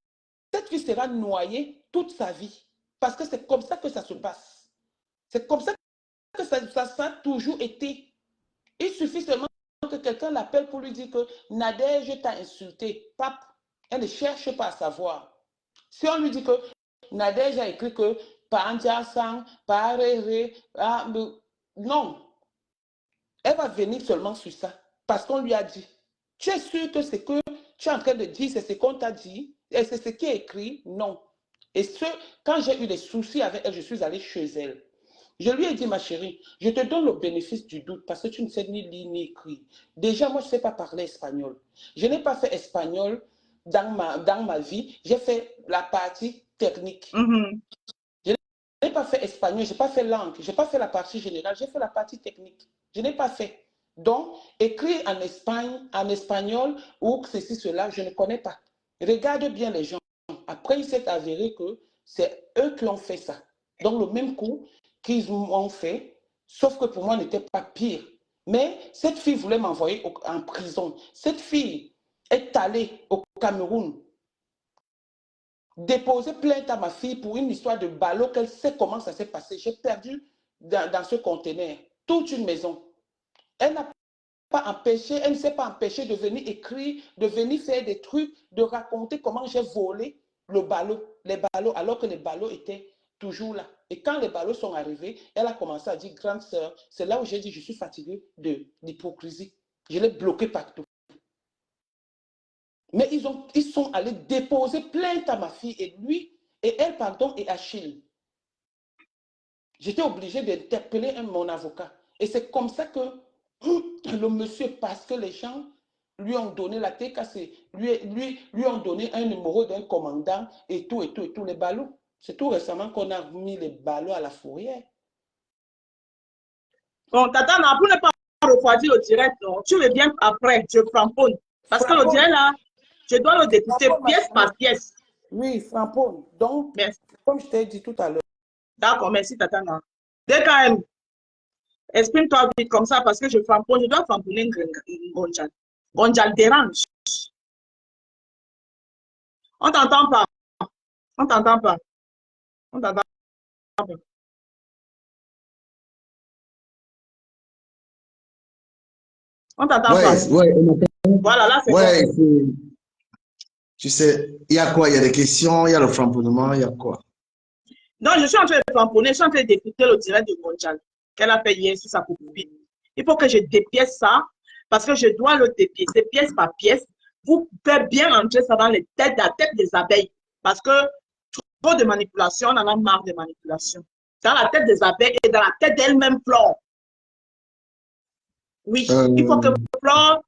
cette fille sera noyée toute sa vie. Parce que c'est comme ça que ça se passe. C'est comme ça que ça a toujours été. Il suffit seulement que quelqu'un l'appelle pour lui dire que Nadège t'a insulté. Pape, elle ne cherche pas à savoir. Si on lui dit que Nadège a écrit que Pandiasang, Parere, non. Elle va venir seulement sur ça. Parce qu'on lui a dit. Tu es sûr que ce que tu es en train de dire, c'est ce qu'on t'a dit? Et c'est ce qui est écrit? Non. Et quand j'ai eu des soucis avec elle, je suis allée chez elle. Je lui ai dit, ma chérie, je te donne le bénéfice du doute parce que tu ne sais ni lire ni écrire. Déjà, moi, je ne sais pas parler espagnol. Je n'ai pas fait espagnol dans ma vie. J'ai fait la partie technique. Je n'ai pas fait espagnol, je n'ai pas fait langue, je n'ai pas fait la partie générale, j'ai fait la partie technique. Je n'ai pas fait. Donc, écrire en espagnol ou ceci, cela, je ne connais pas. Regarde bien les gens. Après, il s'est avéré que c'est eux qui ont fait ça. Donc, le même coup qu'ils m'ont fait, sauf que pour moi, n'était pas pire. Mais cette fille voulait m'envoyer en prison. Cette fille est allée au Cameroun déposer plainte à ma fille pour une histoire de ballot qu'elle sait comment ça s'est passé. J'ai perdu dans ce conteneur toute une maison. Elle n'a pas empêché, elle ne s'est pas empêchée de venir écrire, de venir faire des trucs, de raconter comment j'ai volé les ballots, alors que les ballots étaient toujours là. Et quand les ballots sont arrivés, elle a commencé à dire, grande sœur, c'est là où j'ai dit, je suis fatiguée de l'hypocrisie. Je l'ai bloqué partout. Mais ils sont allés déposer plainte à ma fille et lui, et elle, pardon, et Achille. J'étais obligée d'interpeller mon avocat. Et c'est comme ça que le monsieur, parce que les gens lui ont donné la tête cassée, lui ont donné un numéro d'un commandant et tout, les ballots. C'est tout récemment qu'on a mis les ballots à la fourrière. Bon, Tata, pour ne pas refroidir le direct, non, tu me viens après, je framponne. Parce que le direct là, je dois le découper pièce par pièce. Oui, framponne. Donc, merci. Comme je t'ai dit tout à l'heure. D'accord, merci Tata. DKM, exprime-toi vite comme ça parce que je framponne, je dois framponner Gonjal. Gonjal dérange. On t'entend pas. On t'entend pas. On t'entend pas. On t'entend pas. Ouais, voilà, là, c'est bon. Tu sais, il y a quoi? Il y a des questions, il y a le framponnement, il y a quoi? Non, je suis en train de framponner, je suis en train d'écouter le direct de Gonjal qu'elle a fait hier sur sa copine. Il faut que je dépièce ça parce que je dois le dépiècer pièce par pièce pour faire bien rentrer ça dans la tête des abeilles. Parce que trop de manipulation, on en a marre de manipulation. Dans la tête des abeilles et dans la tête d'elle-même, Flore. Oui, il faut que Flore,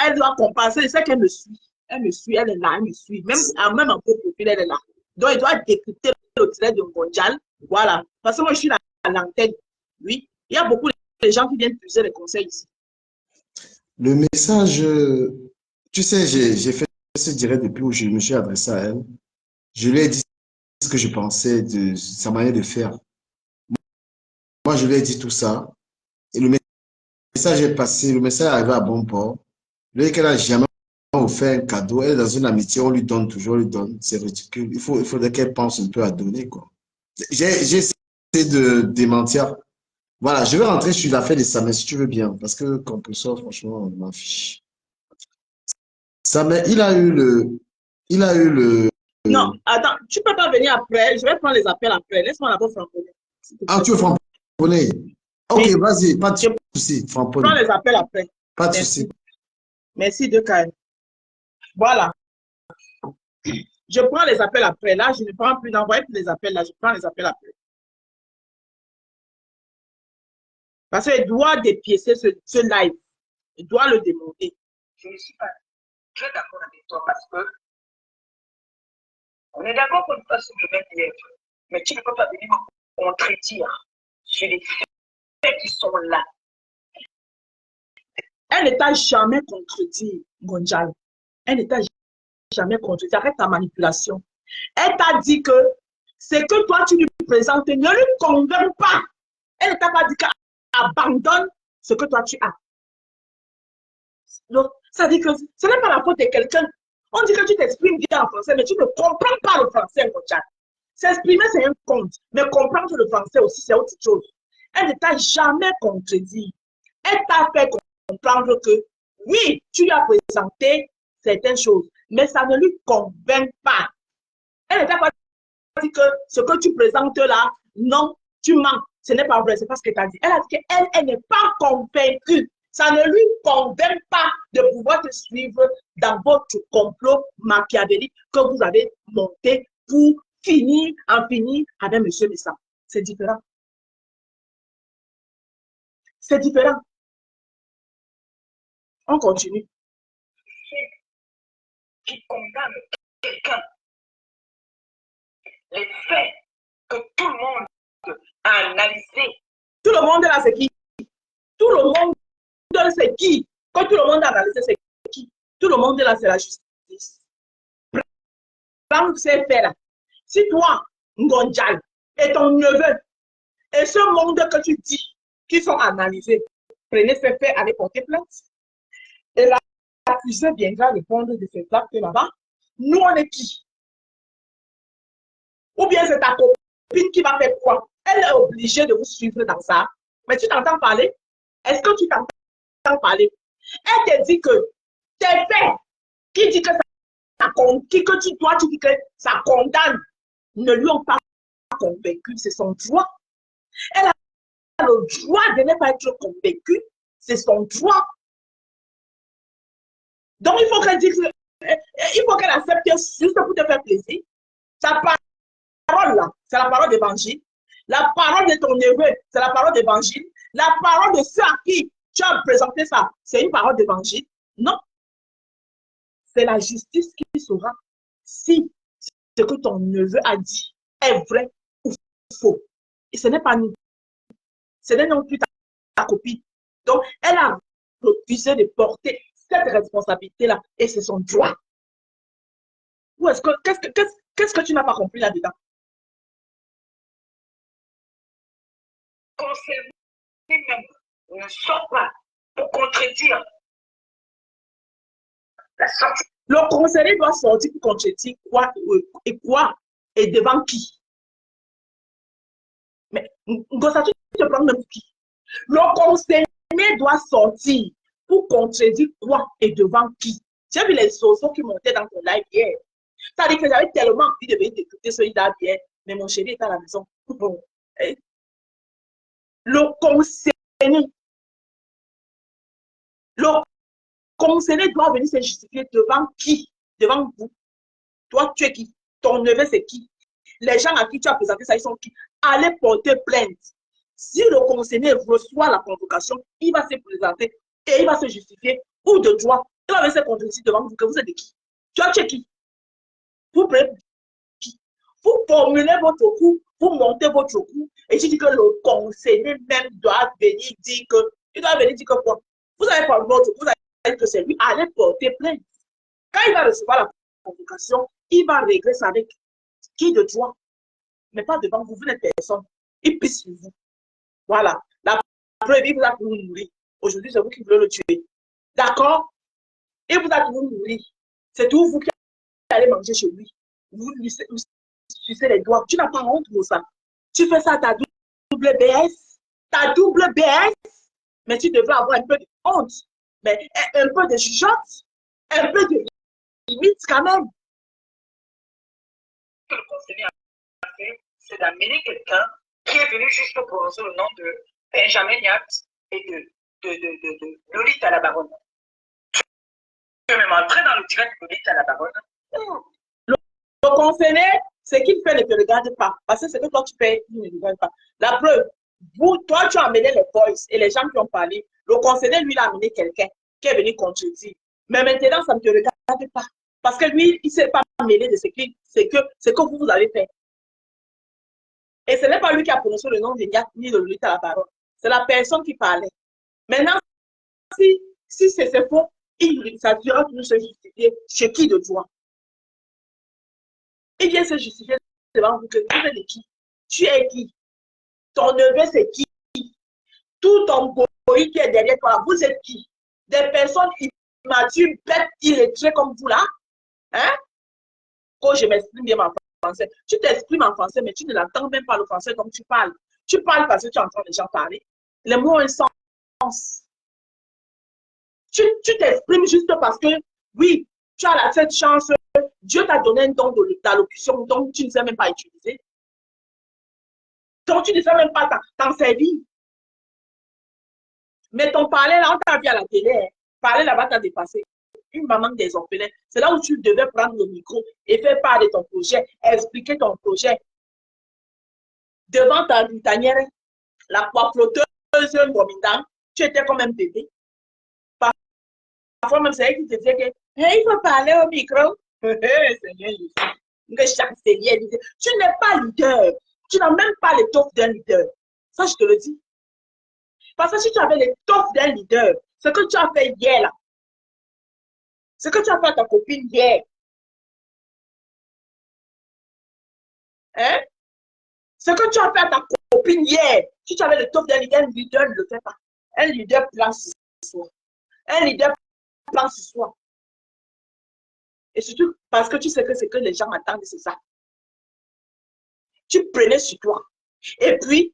elle doit compenser. Je sais qu'elle me suit. Elle me suit, elle est là, elle me suit. Même en peu profil, elle est là. Donc, il doit décrypter le direct de Gonjal. Voilà. Parce que moi, je suis à l'antenne. Oui. Il y a beaucoup de gens qui viennent puiser les conseils ici. Le message, tu sais, j'ai fait ce direct depuis où je me suis adressé à elle. Je lui ai dit ce que je pensais de sa manière de faire. Moi, je lui ai dit tout ça. Et le message est passé, le message est arrivé à bon port. Je lui ai dit qu'elle n'a jamais offert un cadeau. Elle est dans une amitié, on lui donne toujours, on lui donne. C'est ridicule. Il faudrait qu'elle pense un peu à donner, quoi. J'ai essayé de démentir Voilà, je vais rentrer sur l'affaire de Samuel, si tu veux bien, parce que Compressor, franchement, on m'en fiche. Samuel, il a eu le, Non, attends, tu peux pas venir après. Je vais prendre les appels après. Laisse-moi d'abord frapponner. S'il te ah, plaît. tu veux franconner? Ok, Oui, vas-y, pas de je souci, prends franconner, les appels après. pas de souci. Merci. Merci de Kael. Voilà. Je prends les appels après. Là, je ne prends plus d'envoyer les appels. Là, je prends les appels après. Parce qu'il doit dépiécer ce live. Il doit le démonter. Je ne suis pas très d'accord avec toi parce que on est d'accord qu'on fasse le même lièvre, mais tu ne peux pas venir me contredire sur les faits qui sont là. Elle ne t'a jamais contredit, Gonjal. Elle ne t'a jamais contredit. Arrête ta manipulation. Elle t'a dit que ce que toi tu lui présentes ne lui convainc pas. Elle ne t'a pas dit qu'abandonne ce que toi tu as. Donc, ça dit que ce n'est pas la faute de quelqu'un. On dit que tu t'exprimes bien en français, mais tu ne comprends pas le français, Gonjal. S'exprimer, c'est un compte, mais comprendre le français aussi, c'est autre chose. Elle ne t'a jamais contredit. Elle t'a fait comprendre que oui, tu lui as présenté certaines choses, mais ça ne lui convainc pas. Elle ne t'a pas dit que ce que tu présentes là, non, tu mens. Ce n'est pas vrai, c'est pas ce qu'elle t'a dit. Elle a dit qu'elle n'est pas convaincue. Ça ne lui convainc pas de pouvoir te suivre dans votre complot machiavélique que vous avez monté pour en finir avec M. Messa. C'est différent. C'est différent. On continue. Qui condamne quelqu'un, les faits que tout le monde a analysés. Tout le monde là, c'est qui? Tout le monde, c'est qui? Quand tout le monde a analysé, c'est qui? Tout le monde là, c'est la justice. Prends ces faits-là. Si toi, Ngonjal, et ton neveu, et ce monde que tu dis, qui sont analysés, prenez ces faits, allez porter plainte. Et l'accusé viendra répondre de ces actes là-bas. Nous, on est qui? Ou bien c'est ta copine qui va faire quoi? Elle est obligée de vous suivre dans ça. Mais tu t'entends parler? Est-ce que tu t'entends parler? Elle te dit que tes faits, qui dit que toi tu dis que ça condamne, ne lui ont pas convaincu, c'est son droit. Elle a le droit de ne pas être convaincue, c'est son droit. Donc il faut qu'elle accepte juste pour te faire plaisir. Sa parole là, c'est la parole d'évangile. La parole de ton neveu, c'est la parole d'évangile. La parole de ceux à qui tu as présenté ça, c'est une parole d'évangile. Non. C'est la justice qui saura si ce que ton neveu a dit est vrai ou faux. Et ce n'est pas nous. Ce n'est non plus ta copine. Donc, elle a refusé de porter cette responsabilité-là et c'est son droit. Ou est-ce que, qu'est-ce que tu n'as pas compris là-dedans? Concernés même ne sont pas pour contredire la sortie. Le conseiller doit sortir pour contredire quoi et devant qui? Mais Ngosa, tu te prends même qui? Le conseiller doit sortir pour contredire quoi et devant qui? J'ai vu les sources qui montaient dans ton live hier. Ça dit que j'avais tellement envie de venir t'écouter ce live hier, mais mon chéri est à la maison. Bon. Le conseiller doit venir se justifier devant qui? Devant vous. Toi, tu es qui? Ton neveu, c'est qui? Les gens à qui tu as présenté ça, ils sont qui? Allez porter plainte. Si le conseiller reçoit la convocation, il va se présenter et il va se justifier ou de droit. Il va venir se contredire devant vous que vous êtes de qui? Tu es qui? Vous formulez votre coup, vous montez votre coup, et tu dis que le conseiller même doit venir dire que, il doit venir dire que quoi? Vous avez pas votre coup, vous avez dit que c'est lui, allez porter plainte. Quand il va recevoir la convocation, il va régler ça avec qui de droit, mais pas devant vous, vous n'êtes personne. Il pisse sur vous. Voilà. La preuve, il vous a toujours nourri. Aujourd'hui, c'est vous qui voulez le tuer. D'accord? Il vous a toujours nourri. C'est tout vous qui allez manger chez lui. Vous lui sucez les doigts. Tu n'as pas honte pour ça. Tu fais ça à ta double BS. ta double BS, mais tu devrais avoir un peu de honte, mais un peu de chuchote, un peu de limite quand même. Ce que le conseiller a fait, c'est d'amener quelqu'un qui est venu juste pour prononcer le nom de Benjamin Niat et de Lolita la Baronne. Je vais même entrer dans le direct de Lolita la Baronne. Le conseiller, ce qu'il fait ne te regarde pas. Parce que ce que toi tu fais, il ne regarde pas. La preuve, toi tu as amené les boys et les gens qui ont parlé. Le conseiller, lui, il a amené quelqu'un qui est venu contredire. Mais maintenant, ça ne te regarde pas. Parce que lui, il ne s'est pas mêlé de ce que vous avez fait. Et ce n'est pas lui qui a prononcé le nom de Niat ni de Lolita la Baronne. C'est la personne qui parlait. Maintenant, si c'est faux, ça dira toujours se justifier chez qui de toi. Il vient se justifier devant vous que vous êtes de qui? Tu es qui? Ton neveu, c'est qui? Tout ton goï qui est derrière toi, vous êtes qui? Des personnes immatures, bêtes, illettrées comme vous là? Hein? Quand je m'exprime bien en français. Tu t'exprimes en français, mais tu ne l'entends même pas le français comme tu parles. Tu parles parce que tu entends les gens parler. Les mots ont un sens. Tu t'exprimes juste parce que, oui, tu as cette chance. Dieu t'a donné un don d'allocution, donc tu ne sais même pas utiliser. Donc tu ne sais même pas t'en servir. Mais ton parler là, on t'a vu à la télé, hein. Parler là-bas t'a dépassé. Une maman des orphelins, c'est là où tu devais prendre le micro et faire part de ton projet, expliquer ton projet. Devant ta tanière, la flotteuse vomitant, tu étais comme un bébé. Parfois même, c'est elle qui te disait que hey, il faut parler au micro. Seigneur Jésus. Tu n'es pas leader. Tu n'as même pas l'étoffe d'un leader. Ça, je te le dis. Parce que si tu avais l'étoffe d'un leader, ce que tu as fait hier, là, ce que tu as fait à ta copine hier, hein? Ce que tu as fait à ta copine hier, si tu avais l'étoffe d'un leader ne le fait pas. Un leader plan sur soi. Un leader plan sur soi. Et surtout parce que tu sais que ce que les gens attendent, c'est ça. Tu prenais sur toi. Et puis,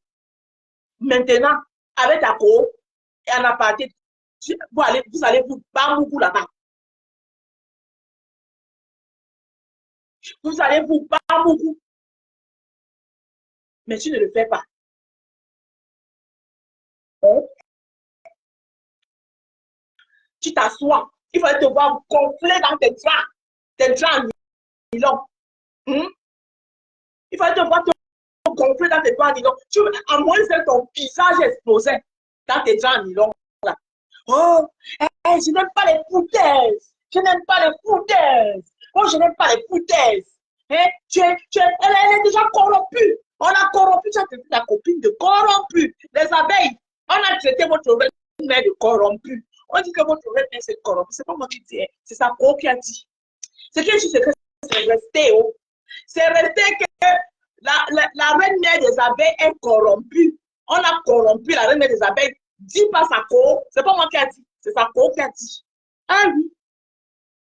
maintenant, avec ta co, et en aparté, vous allez vous battre là-bas. Vous allez vous battre beaucoup. Mais tu ne le fais pas. Hein? Tu t'assois. Il faut te voir gonfler dans tes draps en nylon. Hein? Il faut te voir gonfler dans tes draps en nylon. À moins que ton visage explosé dans tes draps en nylon. Là. Oh, je n'aime pas les foutaises. Je n'aime pas les foutaises. Oh, je n'aime pas les foutaises. Hein? Elle est déjà corrompue. On a corrompu, tu as traité ta copine de corrompue. Les abeilles, on a traité votre mère de corrompue. On dit que votre mère c'est corrompu. C'est pas moi qui dis, c'est sa co qui a dit. Ce qui est juste, c'est que c'est resté. Oh. C'est resté que la reine mère des abeilles est corrompue. On a corrompu la reine mère des abeilles. Dis pas sa co, c'est pas moi qui a dit, c'est sa co qui a dit. Ah oui.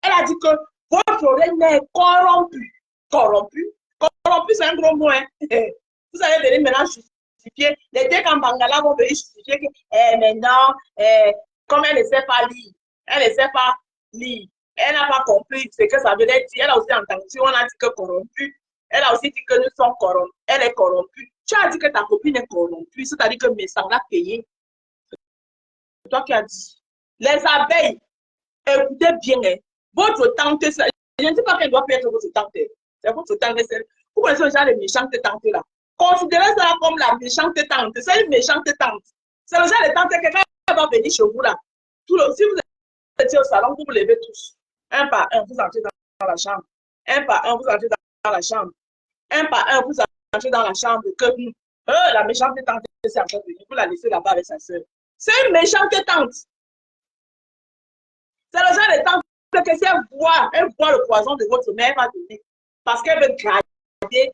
Elle a dit que votre reine mère est corrompue. Corrompue? Corrompu, c'est un gros mot. Hein. Vous allez venir maintenant justifier. Les deux en Bangala vont venir justifier que maintenant, comme elle ne sait pas lire, elle ne sait pas lire, elle n'a pas compris ce que ça veut dire. Elle a aussi entendu, on a dit que corrompu. Elle a aussi dit que nous sommes corrompus. Elle est corrompue. Tu as dit que ta copine est corrompue, c'est-à-dire que mes sangs l'a payé. C'est toi qui as dit. Les abeilles, écoutez bien, hein. Votre tante, je ne dis pas qu'elle doit être votre tante. C'est votre tante. Vous connaissez le genre de méchante tante là. Considérez ça comme la méchante tante. C'est une méchante tante. C'est le genre de tante que quand elle va venir chez vous là, si vous étiez au salon, vous vous levez tous. Un par un, vous entrez dans la chambre. Un par un, vous entrez dans la chambre. Un par un, vous entrez dans la chambre. Que la méchante tante, c'est encore venue. Vous la laissez là-bas avec sa soeur. C'est une méchante tante. C'est le genre de tante que si elle voit le poison de votre mère, elle va donner. Parce qu'elle veut grader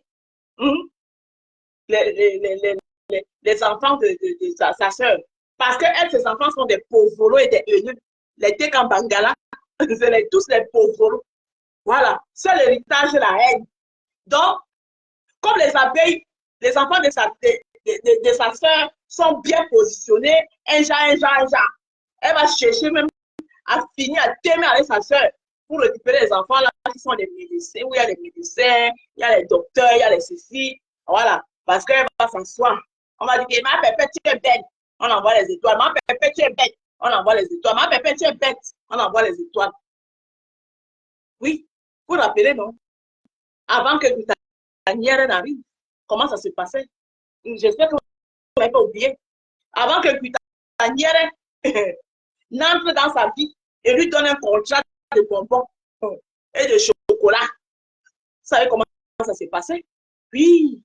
les enfants de sa soeur. Parce que ses enfants sont des pauvres et des haineux. Les Tekambangala, c'est tous les pauvres. Voilà. C'est l'héritage de la haine. Donc, comme les abeilles, les enfants de de sa soeur sont bien positionnés, un genre. Elle va chercher même à finir, à t'aimer avec sa soeur pour récupérer les enfants là qui sont des médecins, où il y a les médecins, il y a les docteurs, il y a les ceci. Voilà, parce qu'elle va s'asseoir. On va dire, ma pépé, tu es bête. On envoie les étoiles. Ma pépé, tu es bête. On envoie les étoiles. Ma pépé, tu es bête. On envoie les étoiles. Oui, vous vous rappelez, non? Avant que Gutanière n'arrive, comment ça se passait? J'espère que vous n'avez pas oublié. Avant que Gutanière n'entre dans sa vie et lui donne un contrat de bonbons et de chocolat. Vous savez comment ça s'est passé? Oui.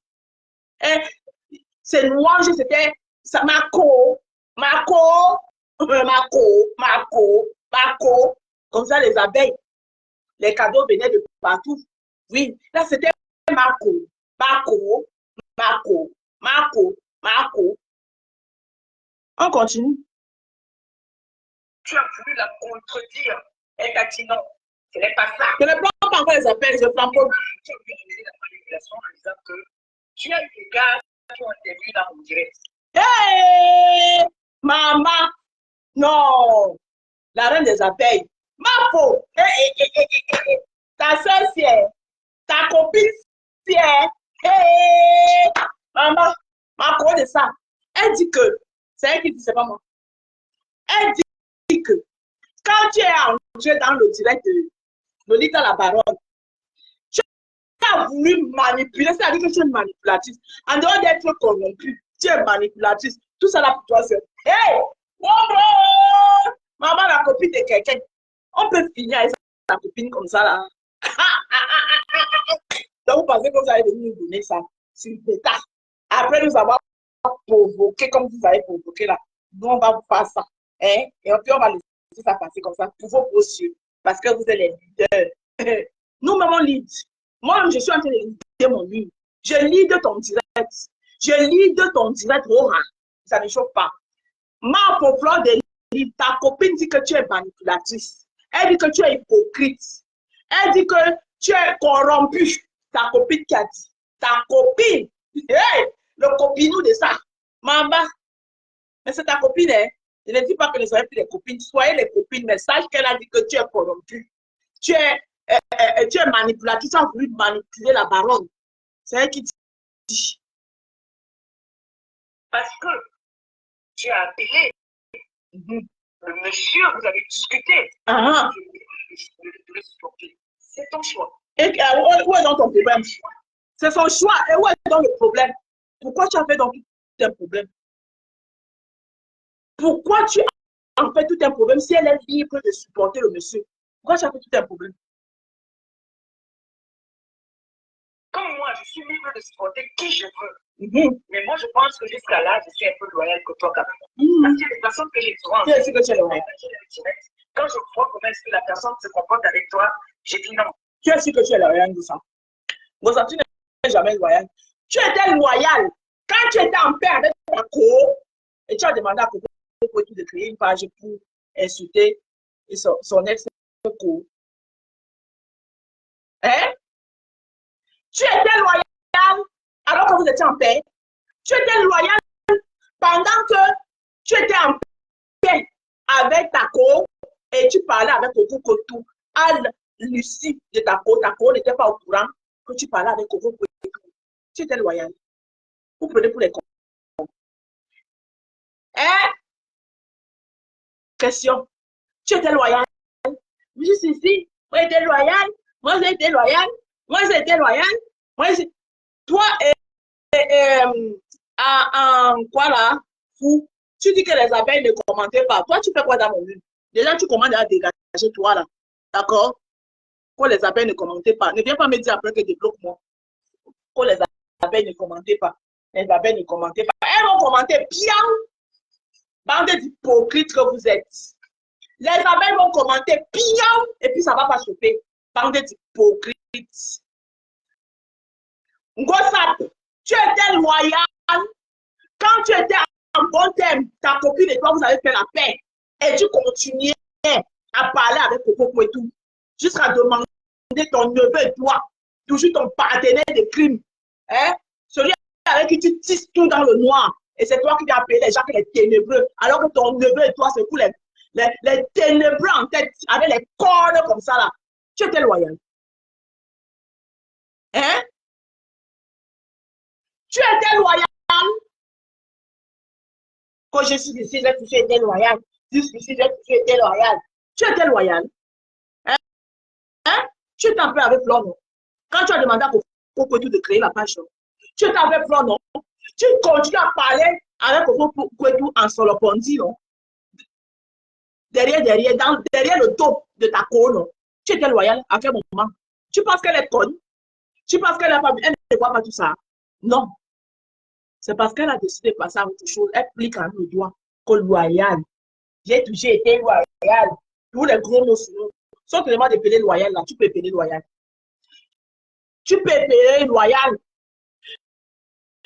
C'est louange, c'était Marco. Comme ça, les abeilles, les cadeaux venaient de partout. Oui, là, c'était Marco. On continue. Tu as voulu la contredire. Elle t'a dit non, ce n'est pas ça. Je ne prends pas encore les appels, je prends pas. Tu as voulu donner la manipulation en disant que tu as eu des gars qui ont été vus dans mon direct. Hé, maman, non, la reine des abeilles. Ma peau, ta soeur fière, ta copine fière. Hé, maman, ma peau de ça. Elle dit que, c'est elle qui dit, c'est pas moi. Elle dit que quand tu es entré dans le direct de Lolita la baronne, tu as voulu manipuler, c'est-à-dire que tu es manipulatrice. En dehors d'être corrompu, tu es manipulatrice. Tout ça là pour toi, c'est hey, maman, la copine de quelqu'un. On peut finir avec sa copine comme ça là. Donc vous pensez que vous allez venir nous donner ça sur le pétard. Après nous avoir provoqué comme vous avez provoqué là. Nous on va vous faire ça. Hein? Et puis on va laisser ça passer comme ça pour vos beaux yeux. Parce que vous êtes les leaders. Nous-mêmes on lead. Moi je suis en train de leader mon livre. Je lead ton direct. Je lead ton direct. Ça ne chauffe pas. Ma pauvre de lead, ta copine dit que tu es manipulatrice. Elle dit que tu es hypocrite. Elle dit que tu es corrompu. Ta copine qui a dit. Ta copine. Hey, le copinou de ça. Maman. Mais c'est ta copine, hein. Je ne dis pas que ne soyez plus les copines. Soyez les copines, mais sache qu'elle a dit que tu es corrompu. Tu es manipulatrice. Tu as voulu manipuler la baronne. C'est elle qui dit. Parce que tu as appelé le monsieur, vous avez discuté. C'est ton choix. Et où est donc ton problème? C'est son choix. Et où est donc le problème? Pourquoi tu as fait donc tout un problème? Pourquoi tu as en fait tout un problème si elle est libre de supporter le monsieur? Pourquoi tu as fait tout un problème? Comme moi, je suis libre de supporter qui je veux. Mais moi, je pense que jusqu'à là, je suis un peu loyal que toi, quand même. Parce qu'il y a des personnes que j'ai souvent. Qui est-ce que tu es loyal? Quand je vois comment est-ce que la personne se comporte avec toi, j'ai dit non. Tu es sûr que tu es loyal de ça? Bon, ça, tu n'es jamais loyal. Tu étais loyal quand tu étais en paix avec ta co et tu as demandé à Coco de créer une page pour insulter son ex-co. Hein? Tu étais loyal alors que vous étiez en paix. Tu étais loyal pendant que tu étais en paix avec ta co et tu parlais avec Coco Kotou. À l'issue de ta co n'était pas au courant que tu parlais avec Coco Kotou. Tu étais loyal. Vous prenez pour les cons. Hein? Question. Tu étais loyal. Je suis ici. Moi, j'étais loyal. Moi, j'ai été loyal. Moi, j'ai été loyal. Moi, toi, quoi là? Fou. Tu dis que les abeilles ne commentaient pas. Toi, tu fais quoi dans mon livre? Déjà, tu commandes à dégager toi là. D'accord? Pour les abeilles ne commentaient pas. Ne viens pas me dire après que débloque-moi. Pour les abeilles ne commentaient pas. Les abeilles ne commentaient pas. Elles vont commenter bien. Bande d'hypocrites que vous êtes. Les abeilles vont commenter bien et puis ça va pas choper. Bande d'hypocrites. Ngossap, tu étais loyal. Quand tu étais en bon terme, ta copine et toi, vous avez fait la paix. Et tu continuais à parler avec Coco et tout. Jusqu'à demander ton neveu et toi. Toujours ton partenaire de crime. Hein? Celui avec qui tu tisses tout dans le noir. Et c'est toi qui viens appeler les gens les ténébreux. Alors que ton neveu et toi, c'est pour les ténébreux en tête, avec les cordes comme ça là. Tu étais loyal. Hein? Tu étais loyal. Quand je suis ici, j'ai toujours été loyal. Jusqu'ici, j'ai toujours été loyal. Tu étais loyal. Hein? Hein? Tu étais un peu avec Flore, non? Quand tu as demandé à Coco de créer la page, tu étais avec Flore, non? Tu continues à parler avec Coco en solopondi, non? Derrière le dos de ta cour, non? Tu étais loyal à quel moment? Tu penses qu'elle est conne? Tu penses qu'elle ne voit pas tout ça? Non. C'est parce qu'elle a décidé de passer à autre chose. Elle plique quand même le doigt. Que loyal. J'ai toujours été loyal. Tous les gros mots sur nous. Si on te demande de payer loyal, là, tu peux payer loyal. Tu peux payer loyal.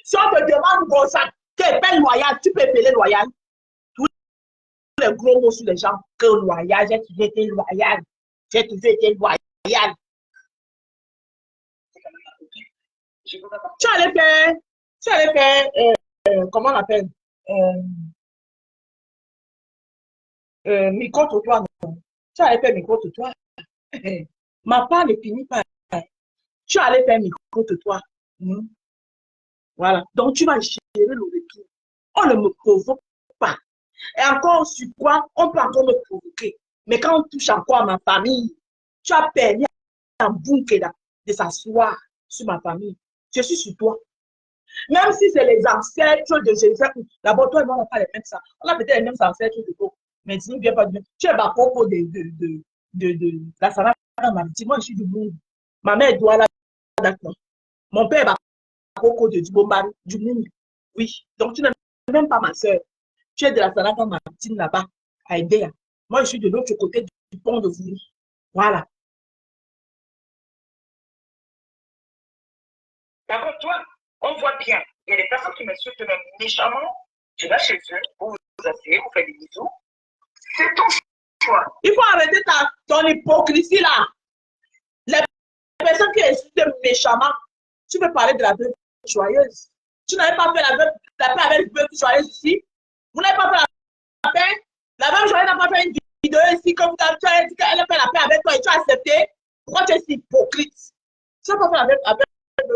Si on te demande comme ça, tu es loyal, tu peux payer loyal. Tous les gros mots sur les gens. Que loyal, j'ai toujours été loyal. J'ai toujours été loyal. Tu allais faire, comment on appelle, micro-trottoir, non? Tu allais faire micro-trottoir. Ma part ne finit pas. Tu allais faire micro-trottoir. Voilà. Donc, tu vas gérer le retour. On ne me provoque pas. Et encore sur quoi, on peut encore me provoquer. Mais quand on touche encore à ma famille, tu as permis à un bouquet de s'asseoir sur ma famille. Je suis sur toi. Même si c'est les ancêtres de Jésus, d'abord, toi et moi, on n'a pas les mêmes ça. On a peut-être les mêmes ancêtres de toi. Mais tu ne viens pas de même. Tu es ma propos de la Sarah Mariti. Moi, je suis du monde. Ma mère doit là, d'accord. Mon père est ma propos de Dubombari, du monde. Oui. Donc, tu n'es même pas ma soeur. Tu es de la Sarah Mariti là-bas, à Edea. Moi, je suis de l'autre côté du pont de Vouli. Voilà. D'abord, toi, on voit bien. Il y a des personnes qui m'insultent même méchamment. Tu vas chez eux, vous vous asseyez, vous faites des bisous. C'est ton choix. Il faut arrêter ton hypocrisie là. Les personnes qui insultent méchamment, tu veux parler de la veuve joyeuse. Tu n'avais pas fait la paix avec la veuve joyeuse ici. Vous n'avez pas fait la paix. La veuve joyeuse n'a pas fait une vidéo ici comme tu as dit qu'elle a fait la paix avec toi et tu as accepté. Pourquoi tu es si hypocrite? Tu n'as pas fait la veuve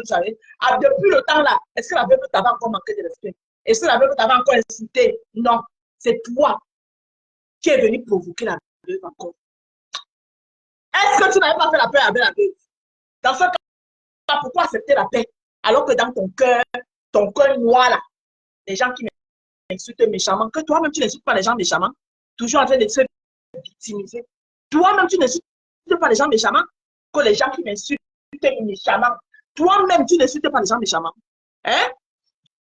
joyeuse. Depuis le temps là, est-ce que la veuve t'avait encore manqué de respect? Est-ce que la veuve t'avait encore insulté? Non. C'est toi qui est venu provoquer la veuve encore. Est-ce que tu n'avais pas fait la paix avec la veuve? Dans ce cas, pourquoi accepter la paix? Alors que dans ton cœur noir là, les gens qui m'insultent méchamment, que toi-même tu n'insultes pas les gens méchamment, toujours en train de se victimiser. Toi-même tu n'insultes pas les gens méchamment, que les gens qui m'insultent méchamment. Toi-même tu n'insultes pas les gens méchamment. Hein?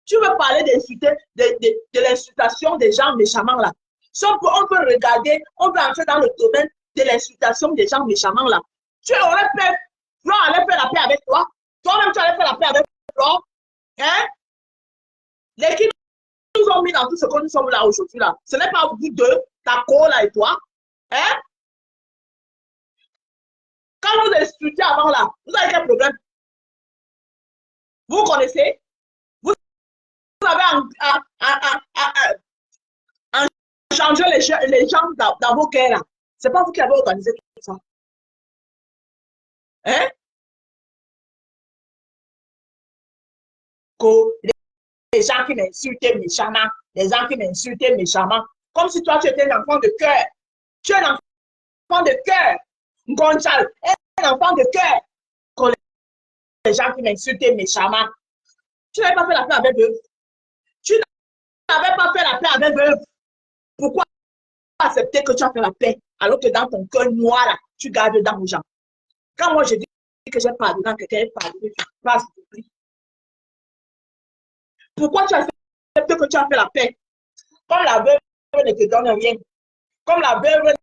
Tu veux parler d'insulter, de l'insultation des gens méchamment là. Si on peut regarder, on peut entrer dans le domaine de l'insultation des gens méchamment là. Tu aurais fait, Flore allait faire la paix avec toi. Toi-même, tu allais faire la paix avec Flore. Hein? Les qui nous ont mis dans tout ce que nous sommes là aujourd'hui là. Ce n'est pas vous deux, ta co là et toi. Hein? Quand vous insultez avant là, vous avez quel problème? Vous connaissez? Vous avez changé les gens dans vos cœurs là. C'est pas vous qui avez organisé tout ça. Hein? Les gens qui m'insultaient méchamment, les gens qui m'insultaient méchamment, comme si toi tu étais un enfant de cœur. Tu es un enfant de cœur. Gonçal est un enfant de cœur. Comme les gens qui m'insultaient méchamment. Tu n'avais pas fait la paix avec eux. Tu n'avais pas fait la paix avec eux. Pourquoi accepter que tu as fait la paix alors que dans ton cœur noir, là, tu gardes dans les gens? Quand moi je dis que j'ai pardonné quand quelqu'un est pardonné, tu passes, tu oublies. Pourquoi tu acceptes que tu as fait la paix? Comme la veuve ne te donne rien. Comme la veuve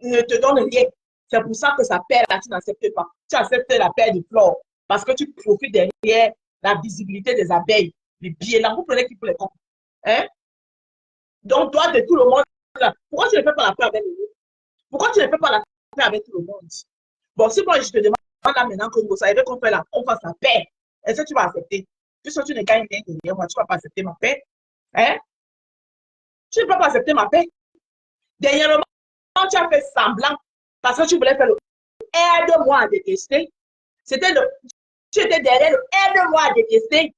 ne te donne rien. C'est pour ça que sa paix, là, tu n'acceptes pas. Tu acceptes la paix de Flore. Parce que tu profites derrière la visibilité des abeilles. Les billets là, vous prenez qui pour les comptes. Hein? Donc, toi, de tout le monde, là, pourquoi tu ne fais pas la paix avec eux? Pourquoi tu ne fais pas la paix avec tout le monde? Bon, si moi, je te demande là maintenant que vous savez qu'on fait on fasse la paix, est-ce que tu vas accepter? Puisque tu ne gagnes rien derrière moi, tu ne vas pas accepter ma paix. Hein? Tu ne peux pas accepter ma paix. Dernièrement, tu as fait semblant parce que tu voulais faire le aide-moi à détester. C'était le. Tu étais derrière le aide-moi à détester.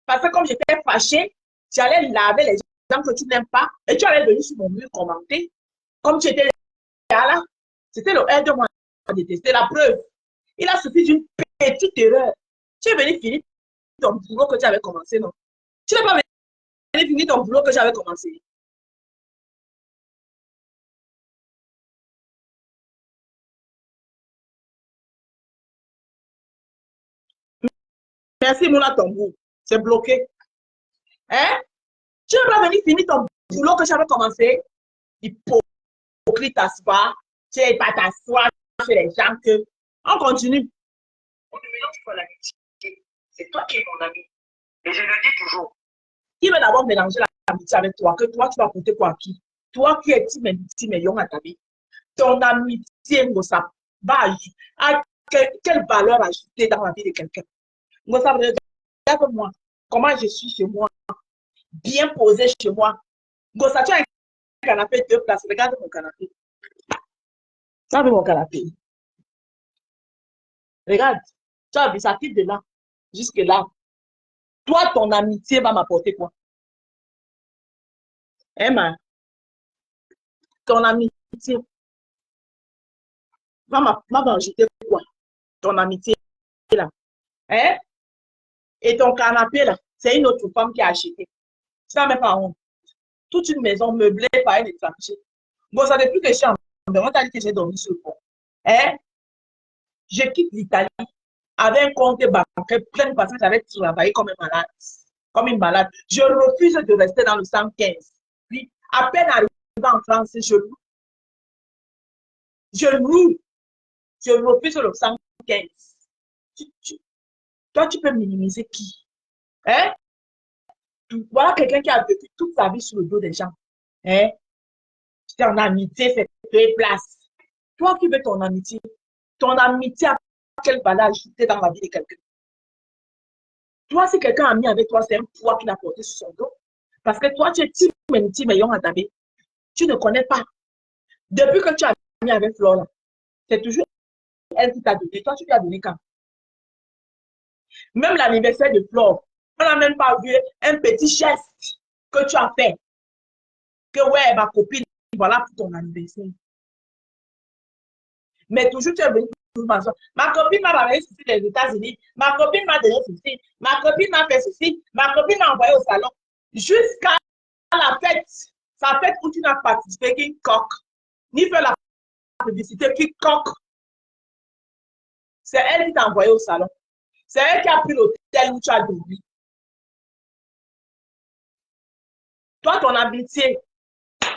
Parce que comme j'étais fâchée, j'allais laver les gens que tu n'aimes pas et tu allais venir sur mon mur commenter. Comme tu étais là, c'était le aide-moi à détester. La preuve, il a suffi d'une petite erreur. Tu es venu finir ton boulot que tu avais commencé, non? Tu n'es pas venu finir ton boulot que j'avais commencé. Merci, Moula Tombou. C'est bloqué. Hein? Tu n'es pas venu finir ton boulot que j'avais commencé. Hypocrite, t'asseoir. Tu n'es pas t'asseoir chez les gens que. On continue. On ne mélange pas l'amitié. C'est toi qui es mon ami. Et je le dis toujours. Qui veut d'abord mélanger l'amitié avec toi? Que toi, tu vas porter quoi à qui? Toi qui es petit million à ta vie. Ton amitié, Ngossa, a quelle valeur ajoutée dans la vie de quelqu'un? Ngossa, regarde-moi. Comment je suis chez moi? Bien posé chez moi. Ngossa, tu as un canapé 2 places. Regarde mon canapé. Regarde mon canapé. Regarde. Tu as vu, ça quitte de là. Jusque là. Toi, ton amitié va m'apporter quoi? Emma, ton amitié va m'ajouter quoi? Ton amitié là. Hein? Et ton canapé là, c'est une autre femme qui a acheté. Ça même pas honte. Toute une maison meublée par un étranger. Bon, ça depuis que je suis en on t'a dit que j'ai dormi sur le pont. Hein? Je quitte l'Italie avec un compte bancaire plein parce que j'avais travaillé comme un malade. Comme une malade. Je refuse de rester dans le 115. Puis, à peine arrivé en France, je loue. Je loue. Je refuse le 115. Toi, tu peux minimiser qui? Hein? Voilà quelqu'un qui a vécu toute sa vie sur le dos des gens. Hein? Tu es en amitié, c'est 2 places. Toi qui veux ton amitié a quelle valeur ajoutée dans la vie de quelqu'un? Toi, si quelqu'un a mis avec toi, c'est un poids qu'il a porté sur son dos. Parce que toi, tu es petit meillon à taber. Tu ne connais pas. Depuis que tu as mis avec Flora, c'est toujours elle qui t'a donné. Toi, tu lui as donné quand? Même l'anniversaire de Flore, on n'a même pas vu un petit geste que tu as fait. Que ouais, ma copine, voilà pour ton anniversaire. Mais toujours, tu es venu pour ma soeur. Ma copine m'a envoyé ceci des États-Unis. Ma copine m'a donné ceci. Ma copine m'a fait ceci. Ma copine m'a envoyé au salon. Jusqu'à la fête. Sa fête où tu n'as participé qui coque. Ni fait la publicité qui coque. C'est elle qui t'a envoyé au salon. C'est elle qui a pris l'hôtel où tu as dormi. Toi, ton amitié,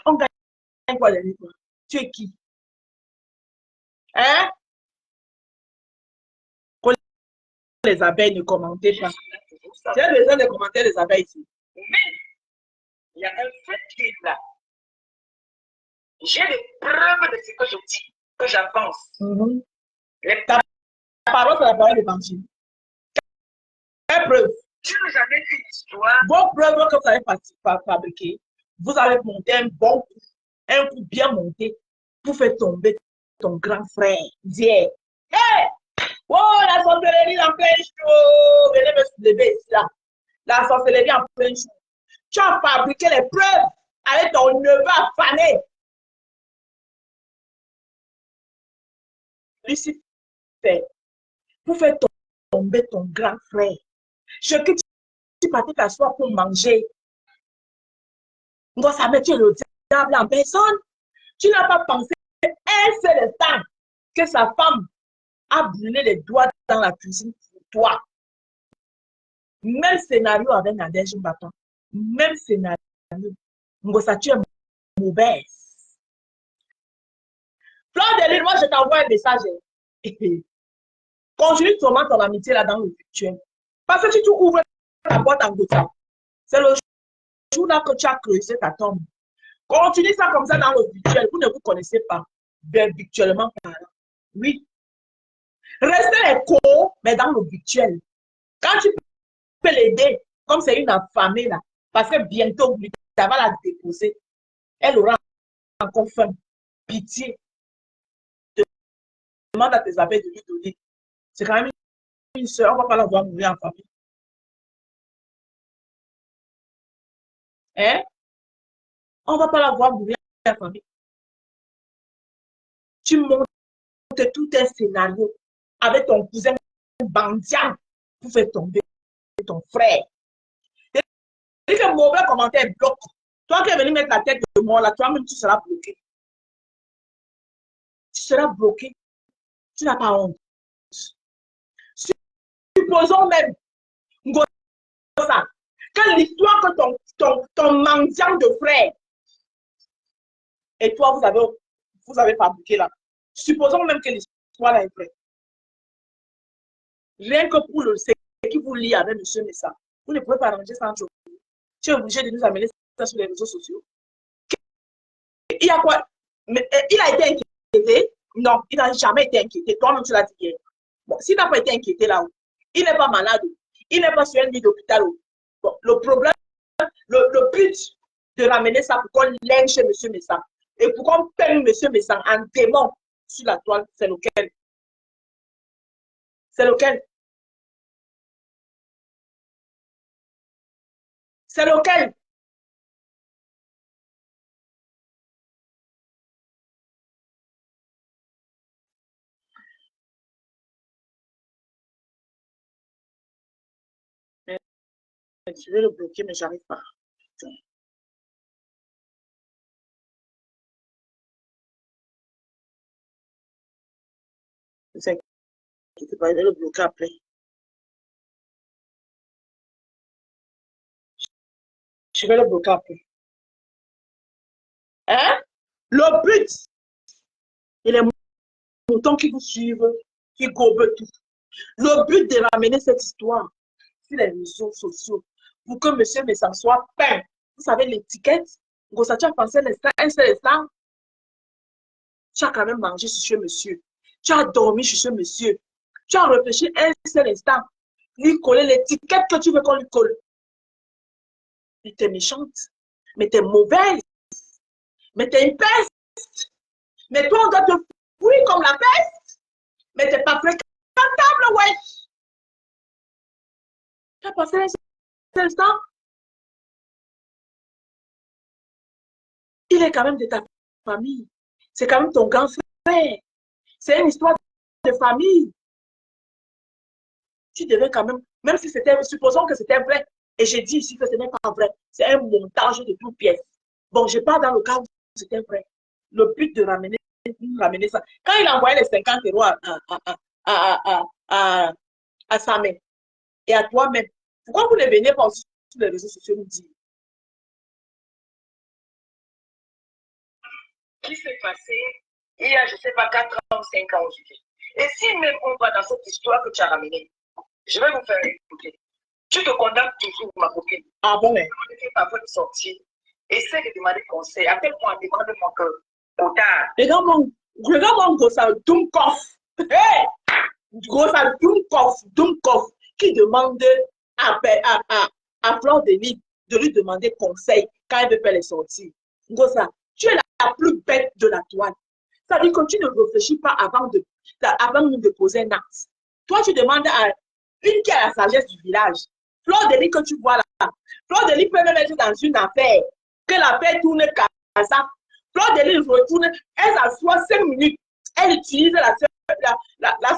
on gagne quoi de toi? Tu es qui? Hein? Les abeilles ne commentez pas. J'ai besoin de commenter les abeilles ici. Mais il y a un fait qui est là. J'ai les preuves de ce que je dis, que j'avance. Ta parole, c'est la parole de l'évangile. Quelle preuve? Tu n'as jamais fait une histoire. Vos preuves que vous avez fabriquées, vous avez monté un bon coup, un coup bien monté pour faire tomber ton grand frère. Dire, hey! Oh, la sorcellerie en plein jour! Venez me soulever ici là. La sorcellerie en plein jour. Tu as fabriqué les preuves avec ton neveu affamé. Lucifer, pour faire tomber ton grand frère. Je quitte, tu partais t'asseoir pour manger. Moi, ça met le diable en personne. Tu n'as pas pensé un seul instant que sa femme a brûlé les doigts dans la cuisine pour toi. Même scénario avec Nadège Mbata. Même scénario. Ngossa, tu es mauvaise. Fleur de Lune, moi, je t'envoie un message. Continue seulement ton amitié là dans le virtuel. Parce que si tu ouvres la boîte en Ngossa, c'est le jour là que tu as creusé ta tombe. Continue ça comme ça dans le virtuel. Vous ne vous connaissez pas. Virtuellement parlant. Oui. Restez les cons, mais dans le virtuel. Quand tu peux l'aider, comme c'est une affamée là, parce que bientôt, ça va la déposer. Elle aura encore faim. Pitié. Demande à tes abeilles de lui donner. C'est quand même une soeur, on ne va pas la voir mourir en famille. Hein? On ne va pas la voir mourir en famille. Tu montes tout un scénario avec ton cousin bandian pour faire tomber ton frère. Et que mauvais commentaire bloque. Toi qui es venu mettre la tête de moi là, toi-même tu seras bloqué. Tu seras bloqué. Tu n'as pas honte. Supposons même que l'histoire que ton mendiant de frère et toi, vous avez fabriqué là. Supposons même que l'histoire là est vraie. Rien que pour le ce qui vous lie avec M. Messa, vous ne pouvez pas arranger ça entre vous. Tu es obligé de nous amener ça sur les réseaux sociaux. Il y a quoi? Mais, il a été inquiété? Non, il n'a jamais été inquiété. Toi-même, tu l'as dit hier. Bon, s'il n'a pas été inquiété là-haut, il n'est pas malade, il n'est pas sur un lit d'hôpital. Bon, le problème, le but de ramener ça pour qu'on lynche M. Messa et pour qu'on peigne M. Messa en démon sur la toile, c'est lequel? C'est lequel? C'est lequel? Je vais le bloquer, mais j'arrive pas. Ne t'inquiète pas, je vais le bloquer après. Je vais le bloquer après. Hein? Le but, et les moutons qui vous suivent, qui gobent tout. Le but de ramener cette histoire sur les réseaux sociaux pour que M. Messa soit peint. Vous savez, l'étiquette, tu as pensé un seul instant, tu as quand même mangé sur ce monsieur. Tu as dormi sur ce monsieur. Tu as réfléchi un seul instant. Lui coller l'étiquette que tu veux qu'on lui colle. Mais t'es méchante. Mais t'es mauvaise. Mais t'es une peste. Mais toi, on doit te fouiller comme la peste. Mais t'es pas fréquentable, ouais. Tu as passé un seul instant. Il est quand même de ta famille. C'est quand même ton grand frère. C'est une histoire de famille. Tu devais quand même si c'était, supposons que c'était vrai, et j'ai dit ici que ce n'est pas vrai, c'est un montage de toutes pièces. Bon, je pars dans le cas où c'était vrai. Le but de ramener ça. Quand il a envoyé les 50 euros à sa mère et à toi-même, pourquoi vous ne venez pas aussi sur les réseaux sociaux nous dire? Qui s'est passé il y a, je ne sais pas, 4 ans, 5 ans aujourd'hui. Et si même on va dans cette histoire que tu as ramenée, je vais vous faire écouter. Tu te condamnes toujours, ma copine. Ah bon, mais. Avant de sortir, essaie de demander conseil. À quel point demande-moi que, au tard. Regarde mon Gossal Dumkov. Hey! Gossal Dumkov, qui demande à Fleur de Lys de lui demander conseil quand elle veut faire les sorties. Gossal, tu es la plus bête de la toile. Ça veut dire que tu ne réfléchis pas avant de poser un acte. Toi, tu demandes à une qui a la sagesse du village. Fleur de Lys que tu vois là. Fleur de Lys peut même être dans une affaire. Que l'affaire tourne comme ça. Fleur de Lys retourne, elle s'assoit 5 minutes. Elle utilise la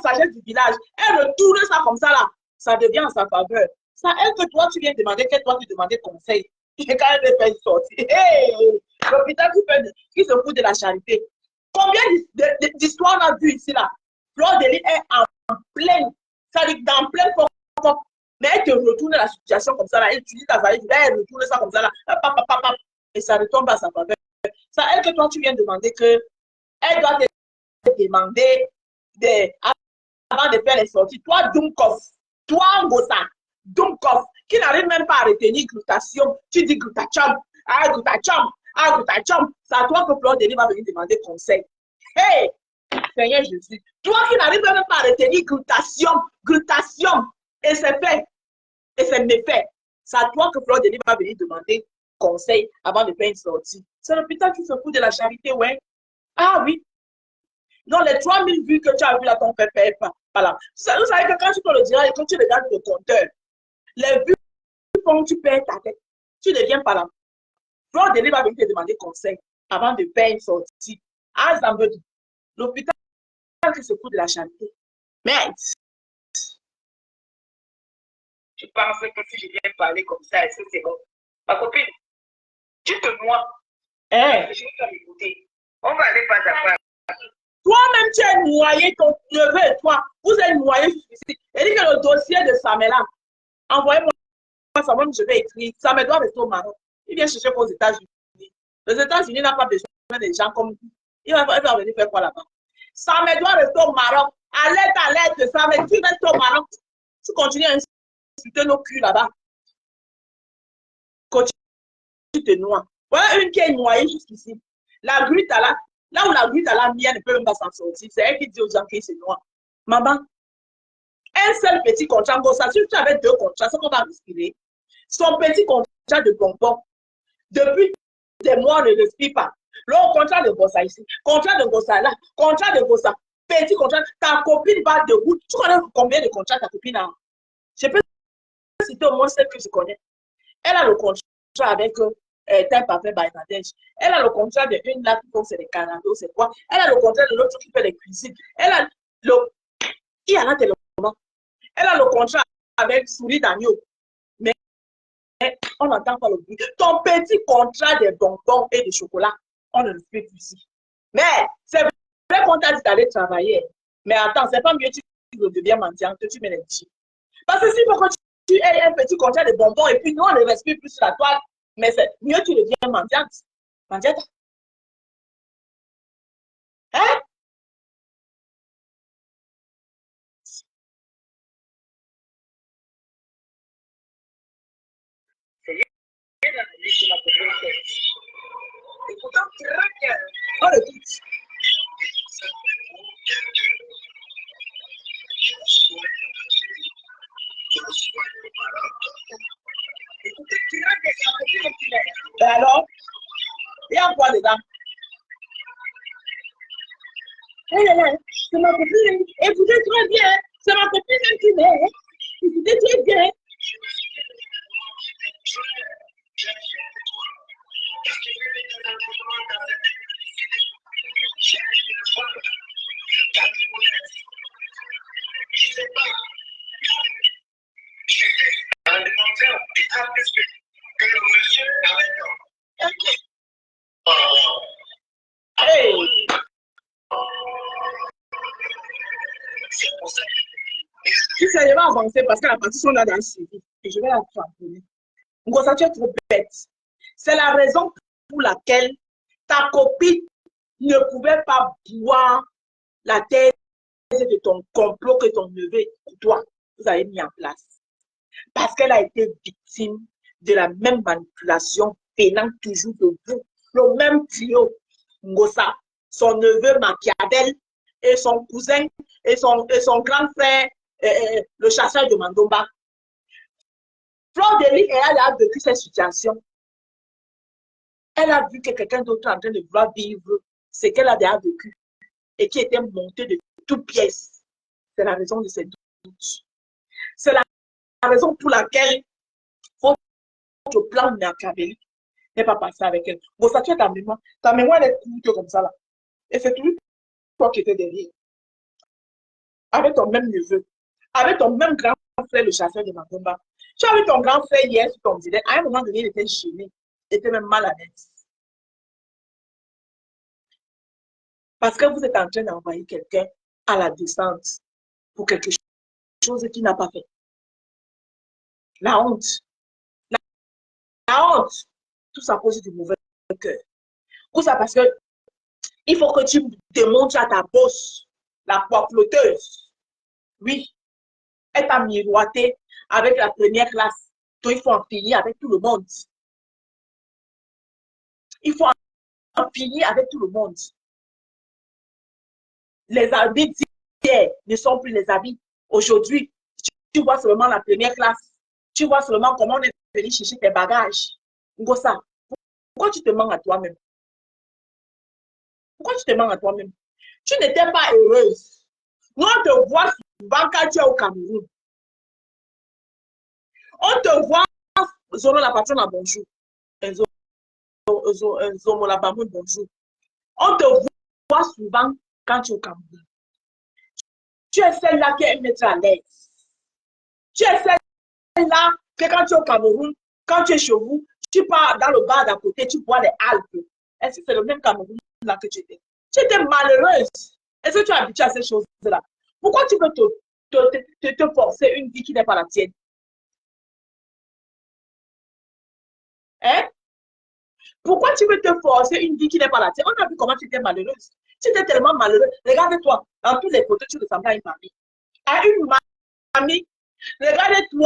sagesse du village. Elle retourne ça comme ça là. Ça devient en sa faveur. Ça, elle que toi, tu viens demander, que toi, tu demandais conseil. Et quand elle veut faire une sortie. Hey, l'hôpital qui se fout de la charité. Combien d'histoires on a vu ici là? Fleur de Lys est en pleine, ça dit dans plein fond. Mais elle te retourne la situation comme ça là. Elle utilise ta valise, elle retourne ça comme ça là. Et ça retombe à sa faveur. Ça, elle que toi, tu viens demander que elle doit te demander avant de faire les sorties. Toi, Dumkov, toi, Ngosa, Dumkov, qui n'arrive même pas à retenir glutation. Tu dis glutachum, glutachum. C'est à toi que Fleur de Lys va venir demander conseil. Hey, Seigneur Jésus, toi qui n'arrives même pas à retenir glutation, et c'est fait. Et c'est méfait. C'est à toi que Fleur Denis va venir demander conseil avant de faire une sortie. C'est l'hôpital qui se fout de la charité, ouais. Ah oui. Non, les 3000 vues que tu as vues là, ton père paye pas. Voilà. Vous savez que quand tu te le diras et quand tu regardes le compteur, les vues font que tu perds ta tête. Tu deviens pas là. Fleur Denis va venir te demander conseil avant de faire une sortie. Ah, Zambedi. L'hôpital qui se fout de la charité. Mais je pense que si je viens parler comme ça, est-ce que c'est bon? Ma copine, tu te noies. Hein? Je vais pas m'écouter. On va aller pas à pas. Toi-même, tu es noyé, ton neveu et toi, vous êtes noyés ici. Et dit que le dossier de Samela, envoyez-moi ça, moi je vais écrire. Ça me doit rester au Maroc. Il vient chercher aux États-Unis. Les États-Unis n'ont pas besoin des gens comme vous. Il va venir faire quoi là-bas? Ça me doit rester au Maroc. Alerte, ça me tu restes au Maroc. Tu continues à insulter nos culs là-bas. Tu te noies. Voilà une qui est noyée jusqu'ici. La gruite là, là où la gruite à la mienne ne peut même pas s'en sortir. C'est elle qui dit aux gens qu'ils se noient. Maman, un seul petit contrat, ça, si tu avais 2 contrats, c'est qu'on va respirer. Son petit contrat de bonbon, depuis des mois, on ne respire pas. Le contrat de Gossa ici, contrat de Gossa là, contrat de Gossa, petit contrat. Ta copine va de route. Tu connais combien de contrats ta copine a? Je peux citer au moins celle que je connais. Elle a le contrat avec Tel Parfait Bangladesh. Elle a le contrat de une là qui c'est les Canada, c'est quoi? Elle a le contrat de l'autre qui fait les cuisines. Elle a le. Il y a là tellement. Elle a le contrat avec Souris d'agneau. Mais on n'entend pas le bruit. Ton petit contrat de bonbons et de chocolat, on ne le fait plus ici. Mais c'est vrai qu'on t'a dit d'aller travailler. Mais attends, c'est pas mieux que tu deviens mendiant que tu mets les petits. Parce que si tu aies un petit contrat de bonbons et puis nous, on ne respire plus sur la toile, mais c'est mieux que tu deviens mendiante. Mendiante. Hein? C'est bien d'analyser sur ma proposition. Et pourtant, très bien. On le dit. Ben alors, il y a quoi dedans? C'est ma copine. Écoutez très bien. C'est ma copine qui m'aide. Écoutez très bien. Hey! Tu sais, je vais avancer parce que la partie sont là dans le suivi. Et je vais la transformer. Donc, ça, tu es trop bête. C'est la raison pour laquelle ta copine ne pouvait pas boire la thèse de ton complot que ton neveu et toi, vous avez mis en place. Parce qu'elle a été victime de la même manipulation venant toujours de vous. Le même trio, Ngosa, son neveu Machiavel et son cousin et son grand frère, le chasseur de Mandomba. Fleur Denis, elle a vécu cette situation. Elle a vu que quelqu'un d'autre est en train de vouloir vivre ce qu'elle a déjà vécu et qui était monté de toutes pièces. C'est la raison de ces doutes. C'est la raison pour laquelle votre plan machiavélique n'est pas passé avec elle. Bon, ça tu as ta mémoire. Ta mémoire est courte comme ça là. Et c'est toujours toi qui étais derrière. Avec ton même neveu. Avec ton même grand frère, le chasseur de Magomba. Tu as vu ton grand frère hier sur ton direct. À un moment donné, il était gêné. Il était même mal à l'aise. Parce que vous êtes en train d'envoyer quelqu'un à la descente pour quelque chose qu'il n'a pas fait. La honte. La honte. Tout ça cause du mauvais cœur. Tout ça parce que il faut que tu démontres à ta bosse, la poivroteuse. Oui, elle t'a miroité avec la première classe. Donc, il faut en finir avec tout le monde. Il faut en finir avec tout le monde. Les habits d'hier ne sont plus les habits. Aujourd'hui, tu vois seulement la première classe. Tu vois seulement comment on est venu chercher tes bagages. Ngossa, pourquoi tu te mens à toi-même? Pourquoi tu te mens à toi-même? Tu n'étais pas heureuse. Nous, on te voit souvent quand tu es au Cameroun. On te voit, Zolo la patronne à bonjour. Zomo la bamoun bonjour. On te voit souvent quand tu es au Cameroun. Tu es celle-là qui aime mettre à l'aise. Tu es celle-là que quand tu es au Cameroun, quand tu es chez vous, tu pars dans le bar d'à côté, tu bois les Alpes. Est-ce que c'est le même Cameroun là que tu étais? Tu étais malheureuse. Est-ce que tu es habituée à ces choses-là? Pourquoi tu veux te forcer une vie qui n'est pas la tienne? Hein? Pourquoi tu veux te forcer une vie qui n'est pas la tienne? On a vu comment tu étais malheureuse. Tu étais tellement malheureuse. Regarde-toi, dans toutes les photos, tu ressembles à une mamie. À une mamie. Regarde-toi.